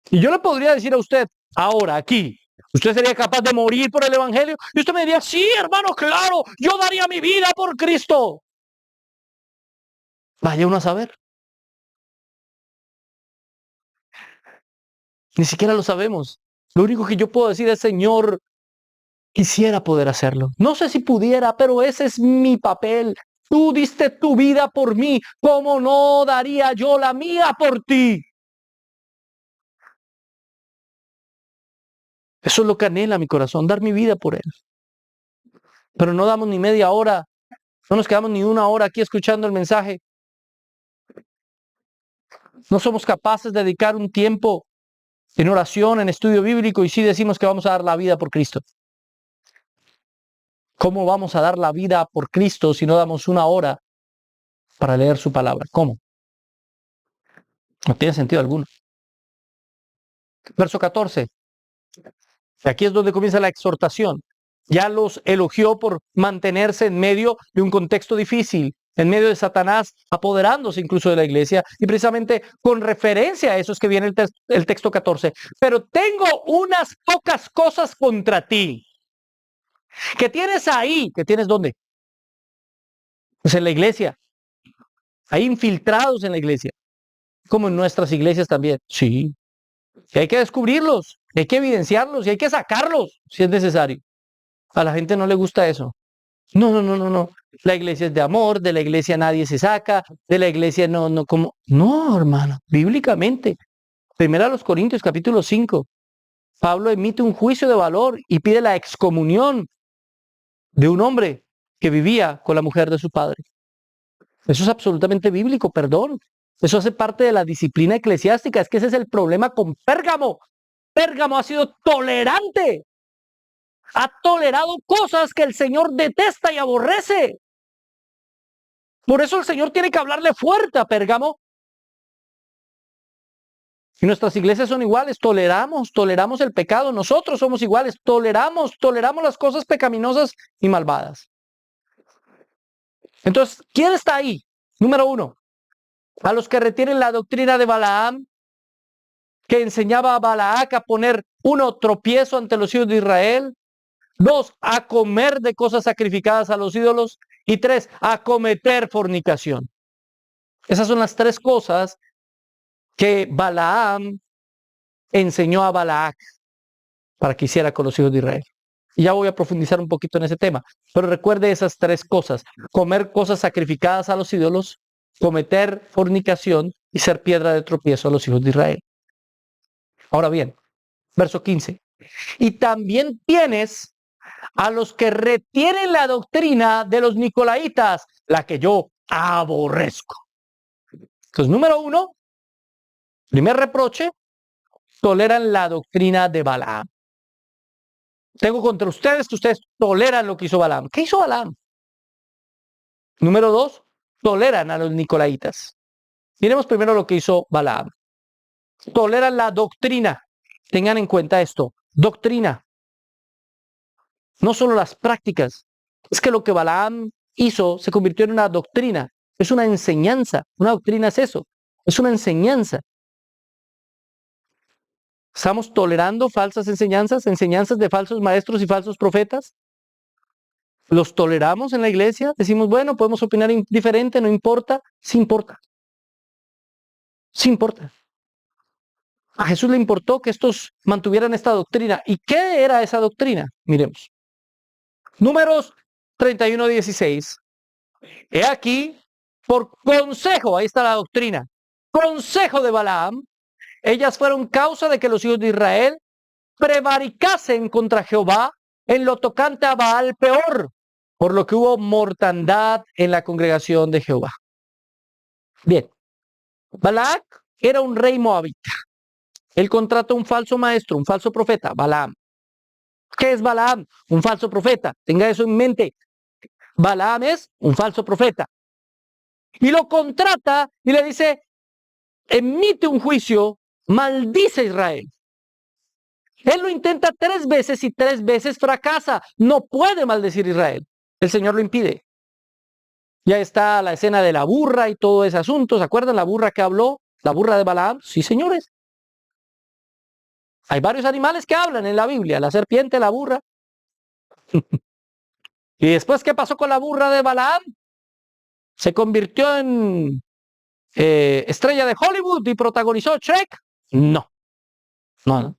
Y yo le podría decir a usted, ahora, aquí, ¿usted sería capaz de morir por el evangelio? Y usted me diría, sí, hermano, claro, yo daría mi vida por Cristo. Vaya uno a saber. Ni siquiera lo sabemos. Lo único que yo puedo decir es, Señor, quisiera poder hacerlo. No sé si pudiera, pero ese es mi papel. Tú diste tu vida por mí. ¿Cómo no daría yo la mía por ti? Eso es lo que anhela mi corazón, dar mi vida por él. Pero no damos ni media hora, no nos quedamos ni una hora aquí escuchando el mensaje. No somos capaces de dedicar un tiempo en oración, en estudio bíblico, y sí decimos que vamos a dar la vida por Cristo. ¿Cómo vamos a dar la vida por Cristo si no damos una hora para leer su palabra? ¿Cómo? No tiene sentido alguno. Verso 14. Aquí es donde comienza la exhortación. Ya los elogió por mantenerse en medio de un contexto difícil, en medio de Satanás apoderándose incluso de la iglesia, y precisamente con referencia a eso es que viene el texto 14. Pero tengo unas pocas cosas contra ti. ¿Qué tienes ahí? ¿Qué tienes dónde? Pues en la iglesia. Hay infiltrados en la iglesia, como en nuestras iglesias también. Sí. Y hay que descubrirlos, hay que evidenciarlos y hay que sacarlos si es necesario. A la gente no le gusta eso. No, no, no, no, no. La iglesia es de amor, de la iglesia nadie se saca, de la iglesia no, como. No, hermano, bíblicamente. Primera a los Corintios, capítulo 5. Pablo emite un juicio de valor y pide la excomunión de un hombre que vivía con la mujer de su padre. Eso es absolutamente bíblico, perdón. Eso hace parte de la disciplina eclesiástica. Es que ese es el problema con Pérgamo. Pérgamo ha sido tolerante. Ha tolerado cosas que el Señor detesta y aborrece. Por eso el Señor tiene que hablarle fuerte a Pérgamo. Y nuestras iglesias son iguales, toleramos el pecado. Nosotros somos iguales, toleramos las cosas pecaminosas y malvadas. Entonces, ¿quién está ahí? Número 1, a los que retienen la doctrina de Balaam, que enseñaba a Balac a poner, 1, tropiezo ante los hijos de Israel. 2, a comer de cosas sacrificadas a los ídolos. Y 3, a cometer fornicación. Esas son las 3 cosas que Balaam enseñó a Balac para que hiciera con los hijos de Israel. Y ya voy a profundizar un poquito en ese tema. Pero recuerde esas tres cosas: comer cosas sacrificadas a los ídolos, cometer fornicación y ser piedra de tropiezo a los hijos de Israel. Ahora bien, verso 15. Y también tienes a los que retienen la doctrina de los nicolaitas, la que yo aborrezco. Entonces, número uno, primer reproche: toleran la doctrina de Balaam. Tengo contra ustedes que ustedes toleran lo que hizo Balaam. ¿Qué hizo Balaam? Número dos, toleran a los nicolaitas. Miremos primero lo que hizo Balaam. Toleran la doctrina. Tengan en cuenta esto: doctrina, no solo las prácticas. Es que lo que Balaam hizo se convirtió en una doctrina. Es una enseñanza. Una doctrina es eso. Es una enseñanza. ¿Estamos tolerando falsas enseñanzas? ¿Enseñanzas de falsos maestros y falsos profetas? ¿Los toleramos en la iglesia? Decimos, bueno, podemos opinar diferente, no importa. Sí importa. Sí importa. A Jesús le importó que estos mantuvieran esta doctrina. ¿Y qué era esa doctrina? Miremos. Números 31:16. He aquí, por consejo, ahí está la doctrina, consejo de Balaam, ellas fueron causa de que los hijos de Israel prevaricasen contra Jehová en lo tocante a Baal peor, por lo que hubo mortandad en la congregación de Jehová. Bien, Balac era un rey moabita. Él contrató un falso maestro, un falso profeta, Balaam. ¿Qué es Balaam? Un falso profeta. Tenga eso en mente. Balaam es un falso profeta. Y lo contrata y le dice, emite un juicio, maldice a Israel. Él lo intenta 3 veces y 3 veces fracasa. No puede maldecir a Israel. El Señor lo impide. Ya está la escena de la burra y todo ese asunto. ¿Se acuerdan la burra que habló? ¿La burra de Balaam? Sí, señores. Hay varios animales que hablan en la Biblia. La serpiente, la burra. ¿Y después qué pasó con la burra de Balaam? ¿Se convirtió en estrella de Hollywood y protagonizó Shrek? No, no,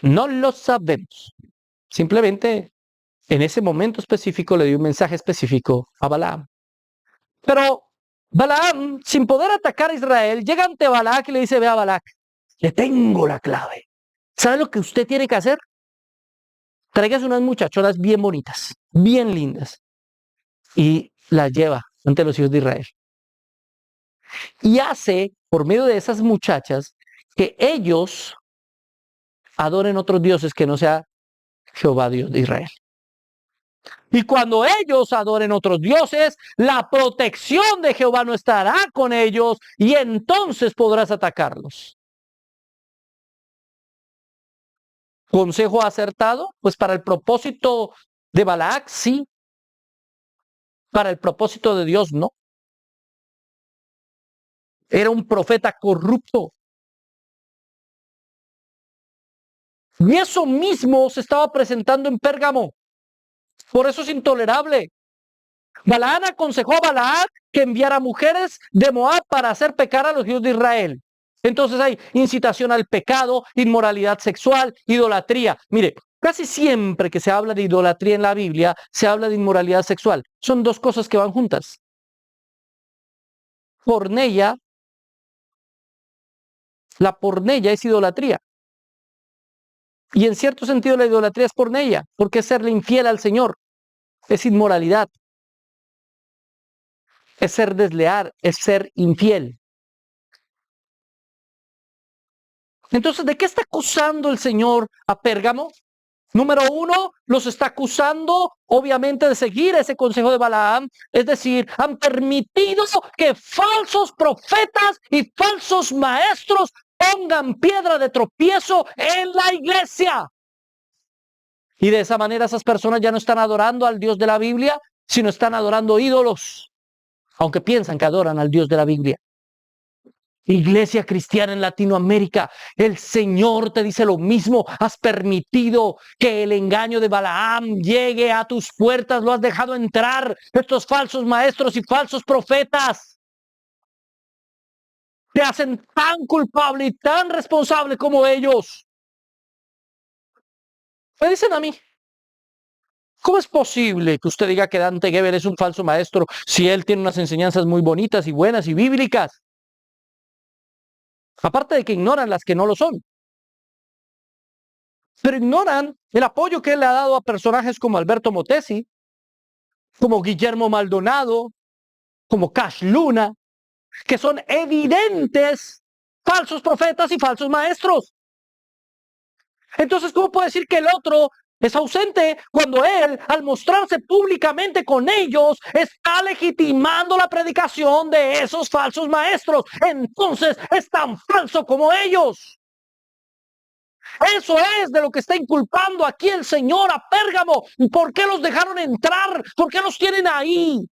no lo sabemos. Simplemente en ese momento específico le dio un mensaje específico a Balaam. Pero Balaam, sin poder atacar a Israel, llega ante Balac y le dice, ve a Balac, le tengo la clave. ¿Sabe lo que usted tiene que hacer? Tráigase unas muchachonas bien bonitas, bien lindas, y las lleva ante los hijos de Israel. Y hace, por medio de esas muchachas, que ellos adoren otros dioses que no sea Jehová Dios de Israel. Y cuando ellos adoren otros dioses, la protección de Jehová no estará con ellos y entonces podrás atacarlos. ¿Consejo acertado? Pues para el propósito de Balac, sí. Para el propósito de Dios, no. Era un profeta corrupto. Y eso mismo se estaba presentando en Pérgamo. Por eso es intolerable. Balaam aconsejó a Balac que enviara mujeres de Moab para hacer pecar a los hijos de Israel. Entonces hay incitación al pecado, inmoralidad sexual, idolatría. Mire, casi siempre que se habla de idolatría en la Biblia, se habla de inmoralidad sexual. Son dos cosas que van juntas. Porneia, la porneia es idolatría. Y en cierto sentido la idolatría es porneia, porque es serle infiel al Señor. Es inmoralidad. Es ser desleal, es ser infiel. Entonces, ¿de qué está acusando el Señor a Pérgamo? Número uno, los está acusando, obviamente, de seguir ese consejo de Balaam. Es decir, han permitido que falsos profetas y falsos maestros pongan piedra de tropiezo en la iglesia. Y de esa manera esas personas ya no están adorando al Dios de la Biblia, sino están adorando ídolos, aunque piensan que adoran al Dios de la Biblia. Iglesia cristiana en Latinoamérica, el Señor te dice lo mismo. Has permitido que el engaño de Balaam llegue a tus puertas, lo has dejado entrar. Estos falsos maestros y falsos profetas te hacen tan culpable y tan responsable como ellos. Me dicen a mí, ¿Cómo es posible que usted diga que Dante Gebel es un falso maestro si él tiene unas enseñanzas muy bonitas y buenas y bíblicas? Aparte de que ignoran las que no lo son. Pero ignoran el apoyo que él le ha dado a personajes como Alberto Motesi, como Guillermo Maldonado, como Cash Luna, que son evidentes falsos profetas y falsos maestros. Entonces, ¿cómo puede decir que el otro es ausente cuando él, al mostrarse públicamente con ellos, está legitimando la predicación de esos falsos maestros? Entonces, es tan falso como ellos. Eso es de lo que está inculpando aquí el Señor a Pérgamo. ¿Por qué los dejaron entrar? ¿Por qué los tienen ahí?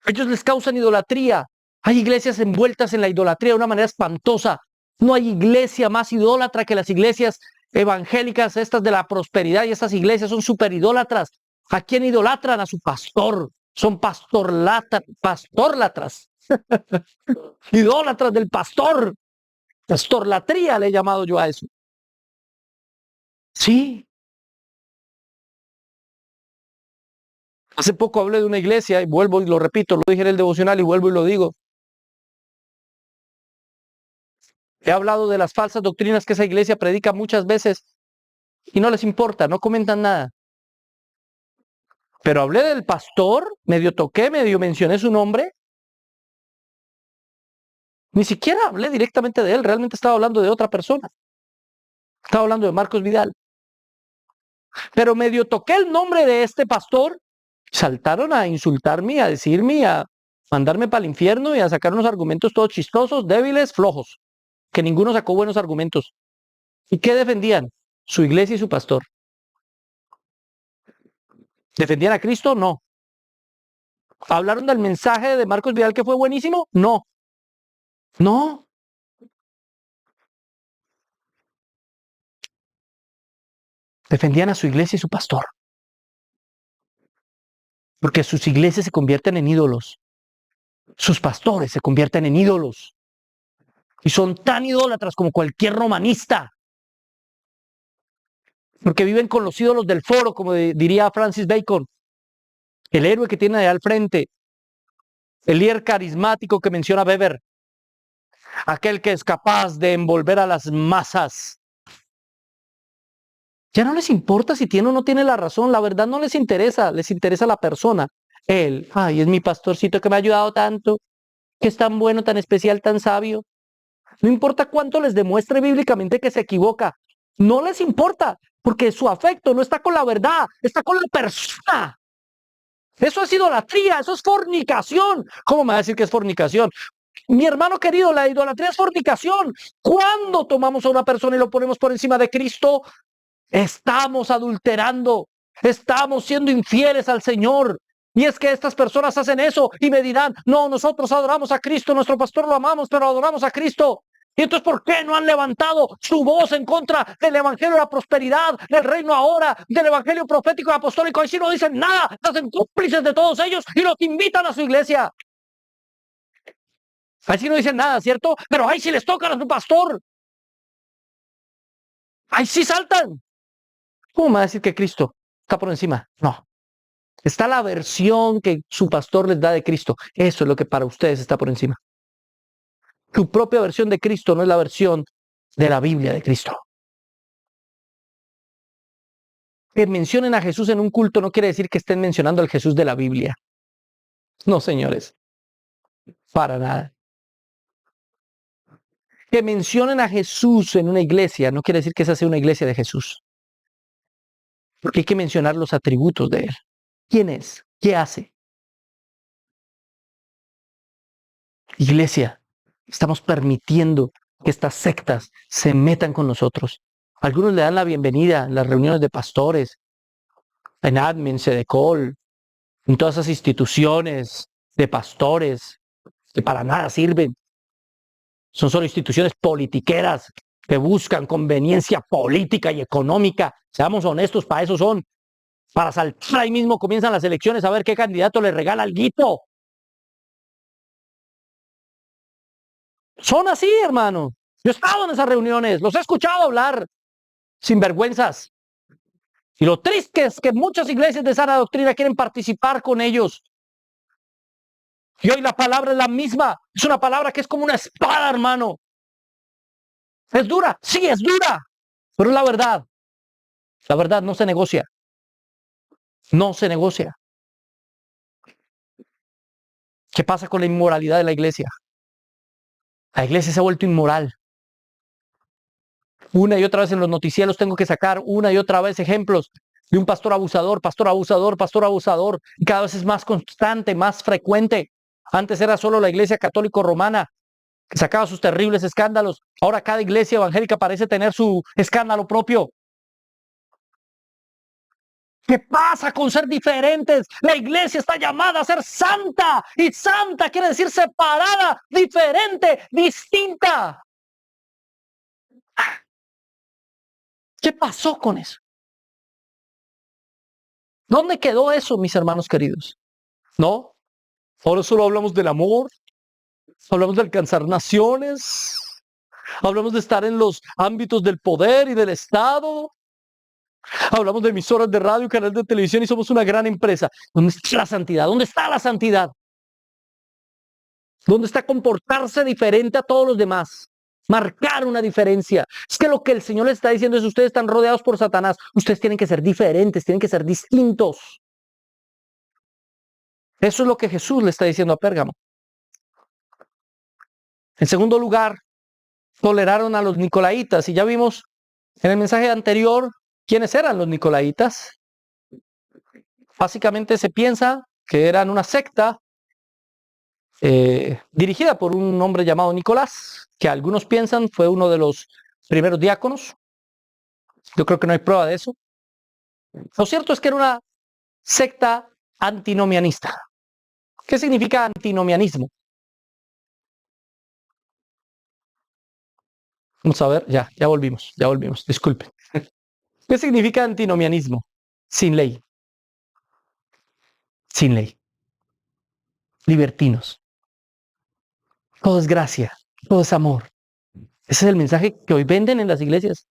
Ellos les causan idolatría. Hay iglesias envueltas en la idolatría de una manera espantosa. No hay iglesia más idólatra que las iglesias evangélicas, estas de la prosperidad, y estas iglesias son súper idólatras. ¿A quién idolatran? A su pastor. Son pastorlatras. Idólatras del pastor. Pastorlatría le he llamado yo a eso. Sí. Hace poco hablé de una iglesia y vuelvo y lo repito, lo dije en el devocional y vuelvo y lo digo. He hablado de las falsas doctrinas que esa iglesia predica muchas veces y no les importa, no comentan nada. Pero hablé del pastor, medio toqué, medio mencioné su nombre. Ni siquiera hablé directamente de él, realmente estaba hablando de otra persona. Estaba hablando de Marcos Vidal. Pero medio toqué el nombre de este pastor, saltaron a insultarme, a decirme, a mandarme para el infierno y a sacar unos argumentos todos chistosos, débiles, flojos, que ninguno sacó buenos argumentos. ¿Y qué defendían? Su iglesia y su pastor. ¿Defendían a Cristo? No. ¿Hablaron del mensaje de Marcos Vidal que fue buenísimo? No. No. Defendían a su iglesia y su pastor. Porque sus iglesias se convierten en ídolos. Sus pastores se convierten en ídolos. Y son tan idólatras como cualquier romanista. Porque viven con los ídolos del foro, como diría Francis Bacon. El héroe que tiene allá al frente. El líder carismático que menciona Weber. Aquel que es capaz de envolver a las masas. Ya no les importa si tiene o no tiene la razón, la verdad no les interesa la persona. Él, ay, es mi pastorcito que me ha ayudado tanto, que es tan bueno, tan especial, tan sabio. No importa cuánto les demuestre bíblicamente que se equivoca, no les importa, porque su afecto no está con la verdad, está con la persona. Eso es idolatría, eso es fornicación. ¿Cómo me va a decir que es fornicación? Mi hermano querido, la idolatría es fornicación. ¿Cuándo tomamos a una persona y lo ponemos por encima de Cristo? Estamos adulterando, estamos siendo infieles al Señor. Y es que estas personas hacen eso y me dirán, no, nosotros adoramos a Cristo, nuestro pastor lo amamos, pero adoramos a Cristo. Y entonces, ¿por qué no han levantado su voz en contra del evangelio de la prosperidad, del reino ahora, del evangelio profético y apostólico? Ahí sí no dicen nada, hacen cómplices de todos ellos y los invitan a su iglesia. Ahí sí no dicen nada, ¿cierto? Pero ahí sí les tocan a su pastor. Ahí sí saltan. ¿Cómo me va a decir que Cristo está por encima? No. Está la versión que su pastor les da de Cristo. Eso es lo que para ustedes está por encima. Tu propia versión de Cristo no es la versión de la Biblia de Cristo. Que mencionen a Jesús en un culto no quiere decir que estén mencionando al Jesús de la Biblia. No, señores. Para nada. Que mencionen a Jesús en una iglesia no quiere decir que esa sea una iglesia de Jesús. Porque hay que mencionar los atributos de Él. ¿Quién es? ¿Qué hace? Iglesia, estamos permitiendo que estas sectas se metan con nosotros. Algunos le dan la bienvenida en las reuniones de pastores, en Admin, Sedecol, en todas esas instituciones de pastores que para nada sirven. Son solo instituciones politiqueras que buscan conveniencia política y económica. Seamos honestos, para eso son. Para saltar ahí mismo comienzan las elecciones a ver qué candidato le regala alguito. Son así, hermano. Yo he estado en esas reuniones, los he escuchado hablar, sinvergüenzas. Y lo triste es que muchas iglesias de sana doctrina quieren participar con ellos. Y hoy la palabra es la misma. Es una palabra que es como una espada, hermano. ¿Es dura? Sí, es dura. Pero es la verdad. La verdad no se negocia. No se negocia. ¿Qué pasa con la inmoralidad de la iglesia? La iglesia se ha vuelto inmoral. Una y otra vez en los noticieros tengo que sacar una y otra vez ejemplos de un pastor abusador, pastor abusador, pastor abusador. Y cada vez es más constante, más frecuente. Antes era solo la iglesia católico romana que sacaba sus terribles escándalos. Ahora cada iglesia evangélica parece tener su escándalo propio. ¿Qué pasa con ser diferentes? La iglesia está llamada a ser santa. Y santa quiere decir separada, diferente, distinta. ¿Qué pasó con eso? ¿Dónde quedó eso, mis hermanos queridos? ¿No? Ahora solo hablamos del amor, hablamos de alcanzar naciones, hablamos de estar en los ámbitos del poder y del Estado, hablamos de emisoras de radio, canales de televisión y somos una gran empresa. ¿Dónde está la santidad? ¿Dónde está la santidad? ¿Dónde está comportarse diferente a todos los demás? Marcar una diferencia. Es que lo que el Señor les está diciendo es: ustedes están rodeados por Satanás, ustedes tienen que ser diferentes, tienen que ser distintos. Eso es lo que Jesús le está diciendo a Pérgamo. En segundo lugar, toleraron a los nicolaítas. Y ya vimos en el mensaje anterior quiénes eran los nicolaítas. Básicamente se piensa que eran una secta dirigida por un hombre llamado Nicolás, que algunos piensan fue uno de los primeros diáconos. Yo creo que no hay prueba de eso. Lo cierto es que era una secta antinomianista. ¿Qué significa antinomianismo? Vamos a ver, ya volvimos, disculpen. ¿Qué significa antinomianismo? Sin ley. Sin ley. Libertinos. Todo es gracia, todo es amor. Ese es el mensaje que hoy venden en las iglesias.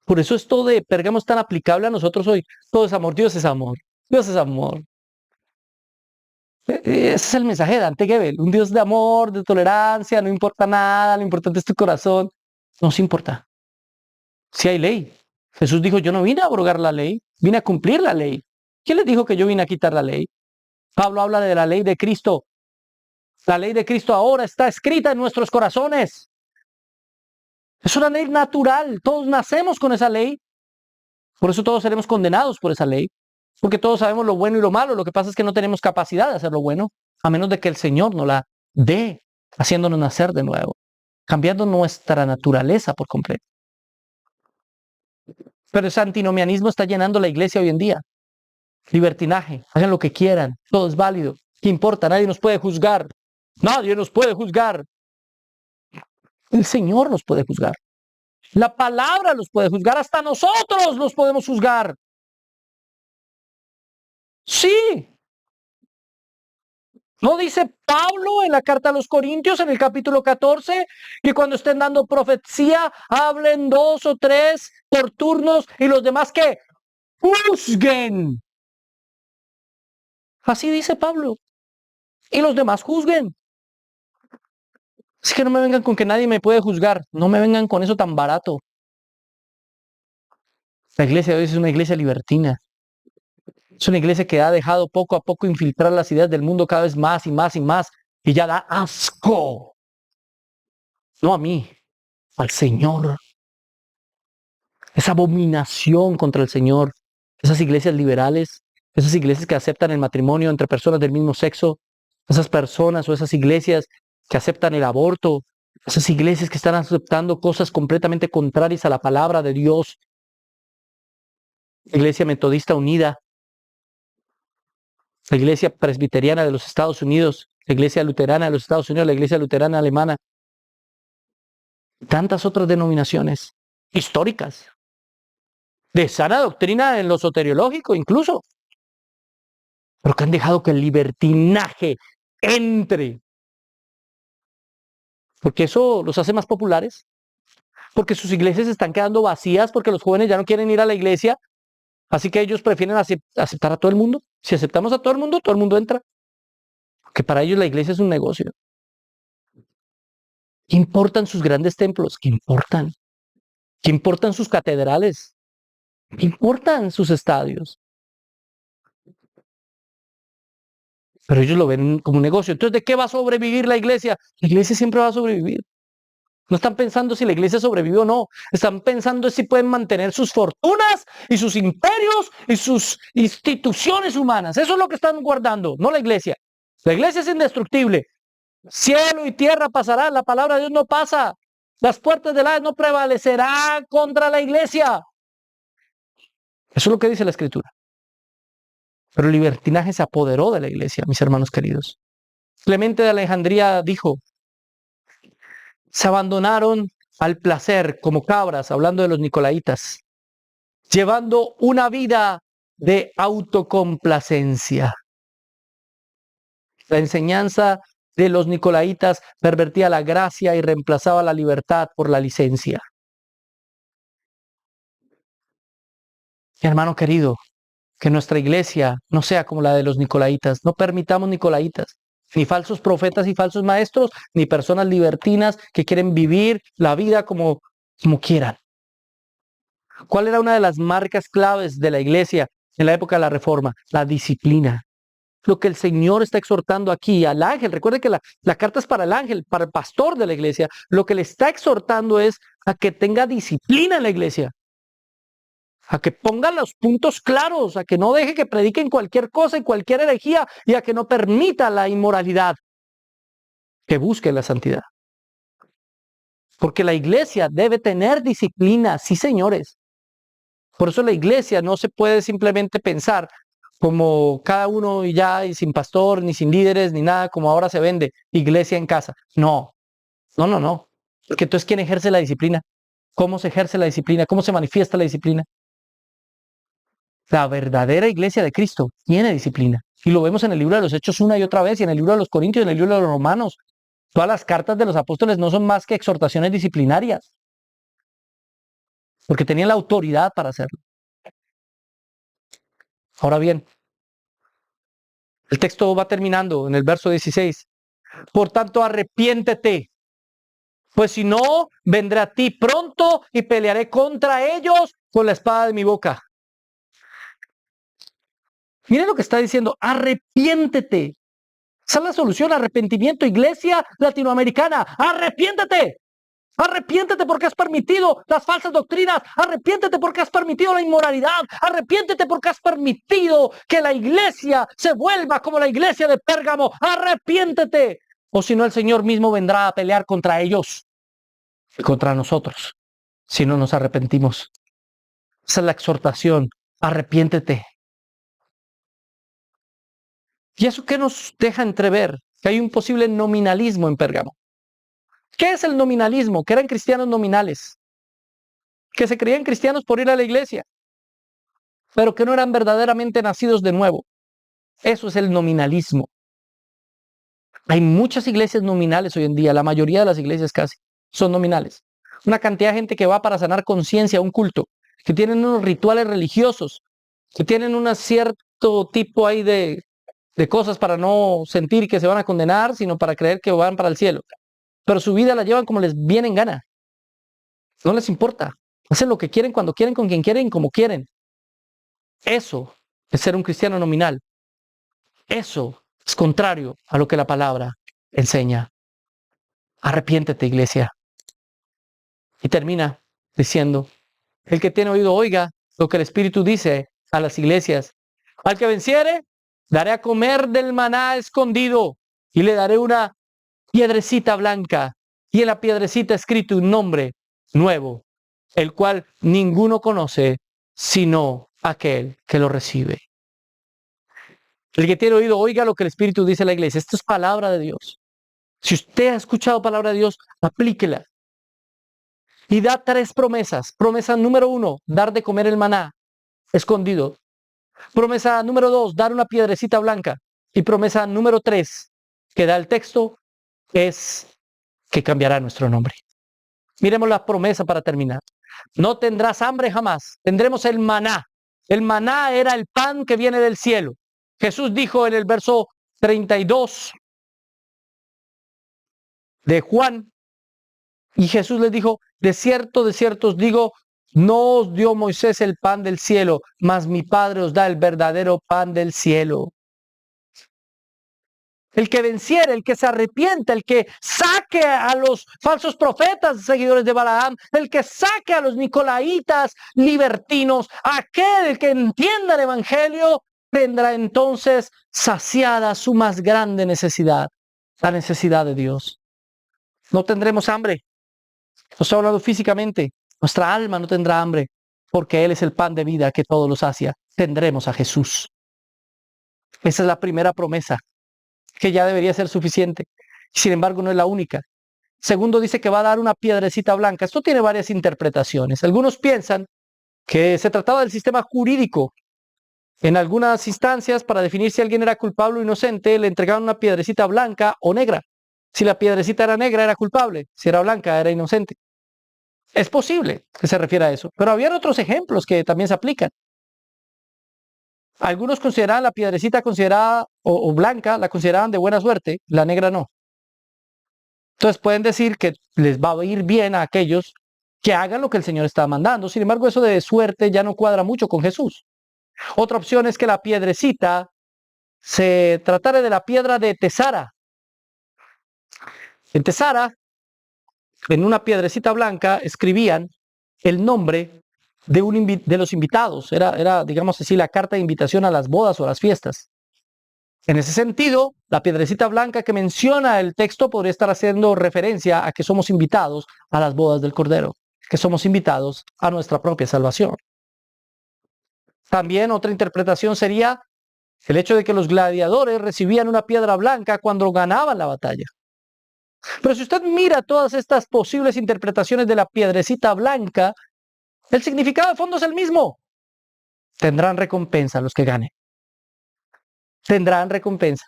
Por eso esto de Pérgamo es tan aplicable a nosotros hoy. Todo es amor, Dios es amor, Dios es amor. Ese es el mensaje de Dante Gebel, un Dios de amor, de tolerancia, no importa nada, lo importante es tu corazón. No nos importa. Si hay ley. Jesús dijo: yo no vine a abrogar la ley, vine a cumplir la ley. ¿Quién les dijo que yo vine a quitar la ley? Pablo habla de la ley de Cristo. La ley de Cristo ahora está escrita en nuestros corazones. Es una ley natural. Todos nacemos con esa ley. Por eso todos seremos condenados por esa ley. Porque todos sabemos lo bueno y lo malo. Lo que pasa es que no tenemos capacidad de hacer lo bueno, a menos de que el Señor nos la dé, haciéndonos nacer de nuevo, cambiando nuestra naturaleza por completo. Pero ese antinomianismo está llenando la iglesia hoy en día. Libertinaje, hagan lo que quieran, todo es válido. ¿Qué importa? Nadie nos puede juzgar. Nadie nos puede juzgar. El Señor nos puede juzgar. La palabra los puede juzgar. Hasta nosotros los podemos juzgar. Sí. ¿No dice Pablo en la carta a los Corintios, en el capítulo 14, que cuando estén dando profecía, hablen 2 o 3 por turnos y los demás que juzguen? Así dice Pablo. Y los demás juzguen. Así que no me vengan con que nadie me puede juzgar. No me vengan con eso tan barato. La iglesia de hoy es una iglesia libertina. Es una iglesia que ha dejado poco a poco infiltrar las ideas del mundo cada vez más y más y más. Y ya da asco. No a mí, al Señor. Esa abominación contra el Señor. Esas iglesias liberales, esas iglesias que aceptan el matrimonio entre personas del mismo sexo, esas personas o esas iglesias que aceptan el aborto, esas iglesias que están aceptando cosas completamente contrarias a la palabra de Dios. Iglesia Metodista Unida, la Iglesia Presbiteriana de los Estados Unidos, la Iglesia Luterana de los Estados Unidos, la Iglesia Luterana Alemana, tantas otras denominaciones históricas, de sana doctrina en lo soteriológico incluso, pero que han dejado que el libertinaje entre, porque eso los hace más populares, porque sus iglesias están quedando vacías, porque los jóvenes ya no quieren ir a la iglesia, Así que ellos prefieren aceptar a todo el mundo. Si aceptamos a todo el mundo entra. Que para ellos la iglesia es un negocio. ¿Qué importan sus grandes templos? ¿Qué importan? ¿Qué importan sus catedrales? ¿Qué importan sus estadios? Pero ellos lo ven como un negocio. Entonces, ¿de qué va a sobrevivir la iglesia? La iglesia siempre va a sobrevivir. No están pensando si la iglesia sobrevive o no. Están pensando si pueden mantener sus fortunas y sus imperios y sus instituciones humanas. Eso es lo que están guardando, no la iglesia. La iglesia es indestructible. Cielo y tierra pasarán, la palabra de Dios no pasa. Las puertas del Hades no prevalecerán contra la iglesia. Eso es lo que dice la Escritura. Pero el libertinaje se apoderó de la iglesia, mis hermanos queridos. Clemente de Alejandría dijo, se abandonaron al placer como cabras, hablando de los nicolaitas, llevando una vida de autocomplacencia. La enseñanza de los nicolaitas pervertía la gracia y reemplazaba la libertad por la licencia. Mi hermano querido, que nuestra iglesia no sea como la de los nicolaitas. No permitamos nicolaitas, ni falsos profetas y falsos maestros, ni personas libertinas que quieren vivir la vida como quieran. ¿Cuál era una de las marcas claves de la iglesia en la época de la Reforma? La disciplina. Lo que el Señor está exhortando aquí al ángel. Recuerde que la carta es para el ángel, para el pastor de la iglesia. Lo que le está exhortando es a que tenga disciplina en la iglesia. A que pongan los puntos claros, a que no deje que prediquen cualquier cosa y cualquier herejía y a que no permita la inmoralidad, que busque la santidad. Porque la iglesia debe tener disciplina, sí señores. Por eso la iglesia no se puede simplemente pensar como cada uno y ya, y sin pastor, ni sin líderes, ni nada, como ahora se vende, iglesia en casa. No, no, no, no. Porque entonces, ¿quién ejerce la disciplina? ¿Cómo se ejerce la disciplina? ¿Cómo se manifiesta la disciplina? La verdadera iglesia de Cristo tiene disciplina. Y lo vemos en el libro de los Hechos una y otra vez, y en el libro de los Corintios, y en el libro de los Romanos. Todas las cartas de los apóstoles no son más que exhortaciones disciplinarias, porque tenían la autoridad para hacerlo. Ahora bien, el texto va terminando en el verso 16. Por tanto, arrepiéntete, pues si no, vendré a ti pronto y pelearé contra ellos con la espada de mi boca. Miren lo que está diciendo, arrepiéntete. Esa es la solución, arrepentimiento, iglesia latinoamericana, arrepiéntete. Arrepiéntete porque has permitido las falsas doctrinas. Arrepiéntete porque has permitido la inmoralidad. Arrepiéntete porque has permitido que la iglesia se vuelva como la iglesia de Pérgamo. Arrepiéntete. O si no, el Señor mismo vendrá a pelear contra ellos y contra nosotros si no nos arrepentimos. Esa es la exhortación. Arrepiéntete. ¿Y eso qué nos deja entrever? Que hay un posible nominalismo en Pérgamo. ¿Qué es el nominalismo? Que eran cristianos nominales, que se creían cristianos por ir a la iglesia, pero que no eran verdaderamente nacidos de nuevo. Eso es el nominalismo. Hay muchas iglesias nominales hoy en día, la mayoría de las iglesias casi son nominales. Una cantidad de gente que va para sanar conciencia a un culto, que tienen unos rituales religiosos, que tienen un cierto tipo ahí de cosas para no sentir que se van a condenar, sino para creer que van para el cielo. Pero su vida la llevan como les viene en gana. No les importa. Hacen lo que quieren, cuando quieren, con quien quieren, como quieren. Eso es ser un cristiano nominal. Eso es contrario a lo que la palabra enseña. Arrepiéntete, iglesia. Y termina diciendo, el que tiene oído oiga lo que el Espíritu dice a las iglesias. Al que venciere, daré a comer del maná escondido y le daré una piedrecita blanca y en la piedrecita escrito un nombre nuevo, el cual ninguno conoce sino aquel que lo recibe. El que tiene oído, oiga lo que el Espíritu dice a la iglesia. Esto es palabra de Dios. Si usted ha escuchado palabra de Dios, aplíquela. Y da 3 promesas. Promesa número 1, dar de comer el maná escondido. Promesa número 2, dar una piedrecita blanca. Y promesa número 3, que da el texto, es que cambiará nuestro nombre. Miremos la promesa para terminar. No tendrás hambre jamás. Tendremos el maná. El maná era el pan que viene del cielo. Jesús dijo en el verso 32 de Juan, y Jesús les dijo, de cierto os digo, no os dio Moisés el pan del cielo, mas mi Padre os da el verdadero pan del cielo. El que venciere, el que se arrepienta, el que saque a los falsos profetas, seguidores de Balaam, el que saque a los nicolaitas, libertinos, aquel que entienda el evangelio, tendrá entonces saciada su más grande necesidad, la necesidad de Dios. No tendremos hambre. No estoy hablando físicamente. Nuestra alma no tendrá hambre, porque Él es el pan de vida que todo lo sacia. Tendremos a Jesús. Esa es la primera promesa, que ya debería ser suficiente. Sin embargo, no es la única. Segundo, dice que va a dar una piedrecita blanca. Esto tiene varias interpretaciones. Algunos piensan que se trataba del sistema jurídico. En algunas instancias, para definir si alguien era culpable o inocente, le entregaban una piedrecita blanca o negra. Si la piedrecita era negra, era culpable. Si era blanca, era inocente. Es posible que se refiera a eso. Pero había otros ejemplos que también se aplican. Algunos consideraban la piedrecita considerada o blanca, la consideraban de buena suerte, la negra no. Entonces pueden decir que les va a ir bien a aquellos que hagan lo que el Señor está mandando. Sin embargo, eso de suerte ya no cuadra mucho con Jesús. Otra opción es que la piedrecita se tratara de la piedra de Tesara. En Tesara, en una piedrecita blanca, escribían el nombre de los invitados. Era, digamos así, la carta de invitación a las bodas o a las fiestas. En ese sentido, la piedrecita blanca que menciona el texto podría estar haciendo referencia a que somos invitados a las bodas del Cordero, que somos invitados a nuestra propia salvación. También otra interpretación sería el hecho de que los gladiadores recibían una piedra blanca cuando ganaban la batalla. Pero si usted mira todas estas posibles interpretaciones de la piedrecita blanca, el significado de fondo es el mismo. Tendrán recompensa los que ganen. Tendrán recompensa.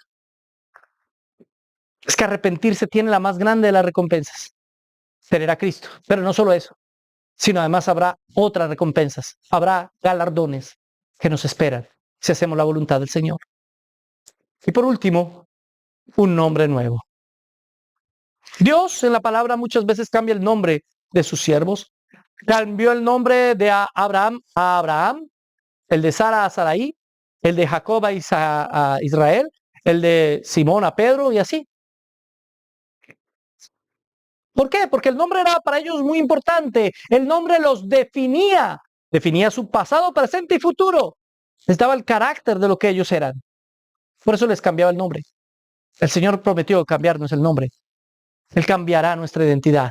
Es que arrepentirse tiene la más grande de las recompensas. Tener a Cristo. Pero no solo eso, sino además habrá otras recompensas. Habrá galardones que nos esperan si hacemos la voluntad del Señor. Y por último, un nombre nuevo. Dios en la palabra muchas veces cambia el nombre de sus siervos. Cambió el nombre de Abraham a Abraham, el de Sara a Sarai, el de Jacob a Israel, el de Simón a Pedro y así. ¿Por qué? Porque el nombre era para ellos muy importante. El nombre los definía. Definía su pasado, presente y futuro. Les daba el carácter de lo que ellos eran. Por eso les cambiaba el nombre. El Señor prometió cambiarnos el nombre. Él cambiará nuestra identidad.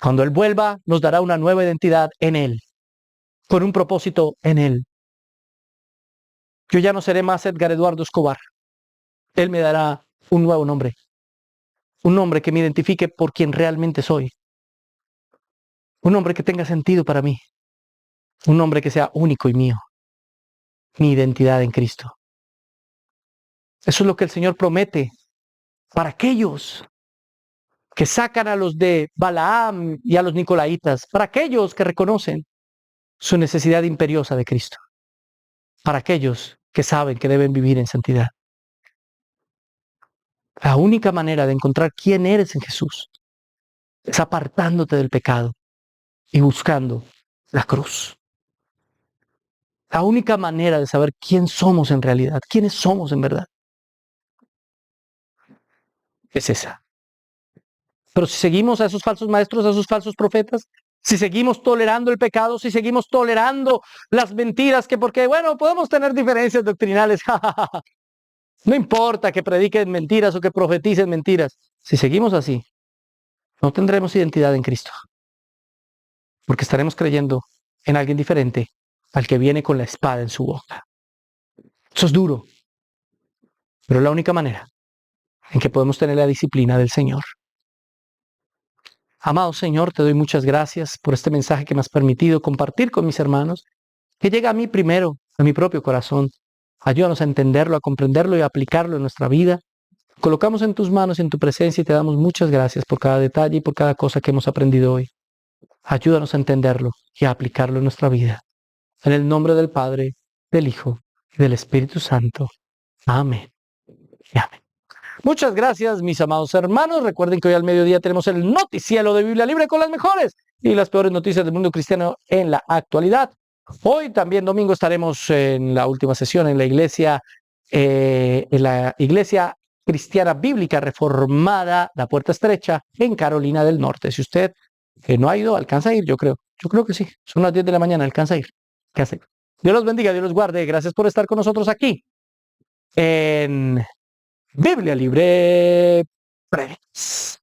Cuando Él vuelva, nos dará una nueva identidad en Él, con un propósito en Él. Yo ya no seré más Edgar Eduardo Escobar. Él me dará un nuevo nombre. Un nombre que me identifique por quien realmente soy. Un nombre que tenga sentido para mí. Un nombre que sea único y mío. Mi identidad en Cristo. Eso es lo que el Señor promete para aquellos que sacan a los de Balaam y a los nicolaitas, para aquellos que reconocen su necesidad imperiosa de Cristo, para aquellos que saben que deben vivir en santidad. La única manera de encontrar quién eres en Jesús es apartándote del pecado y buscando la cruz. La única manera de saber quién somos en realidad, quiénes somos en verdad, es esa. Pero si seguimos a esos falsos maestros, a esos falsos profetas, si seguimos tolerando el pecado, si seguimos tolerando las mentiras, que porque, bueno, podemos tener diferencias doctrinales, no importa que prediquen mentiras o que profeticen mentiras, si seguimos así, no tendremos identidad en Cristo, porque estaremos creyendo en alguien diferente al que viene con la espada en su boca. Eso es duro, pero es la única manera en que podemos tener la disciplina del Señor. Amado Señor, te doy muchas gracias por este mensaje que me has permitido compartir con mis hermanos, que llega a mí primero, a mi propio corazón. Ayúdanos a entenderlo, a comprenderlo y a aplicarlo en nuestra vida. Colocamos en tus manos, en tu presencia, y te damos muchas gracias por cada detalle y por cada cosa que hemos aprendido hoy. Ayúdanos a entenderlo y a aplicarlo en nuestra vida. En el nombre del Padre, del Hijo y del Espíritu Santo. Amén. Y amén. Muchas gracias, mis amados hermanos. Recuerden que hoy al mediodía tenemos el noticiero de Biblia Libre con las mejores y las peores noticias del mundo cristiano en la actualidad. Hoy también domingo estaremos en la última sesión en la iglesia cristiana bíblica reformada, la Puerta Estrecha, en Carolina del Norte. Si usted no ha ido, alcanza a ir, yo creo. Yo creo que sí. Son las 10 de la mañana, alcanza a ir. ¿Qué hace? Dios los bendiga, Dios los guarde. Gracias por estar con nosotros aquí en Biblia Libre Predica.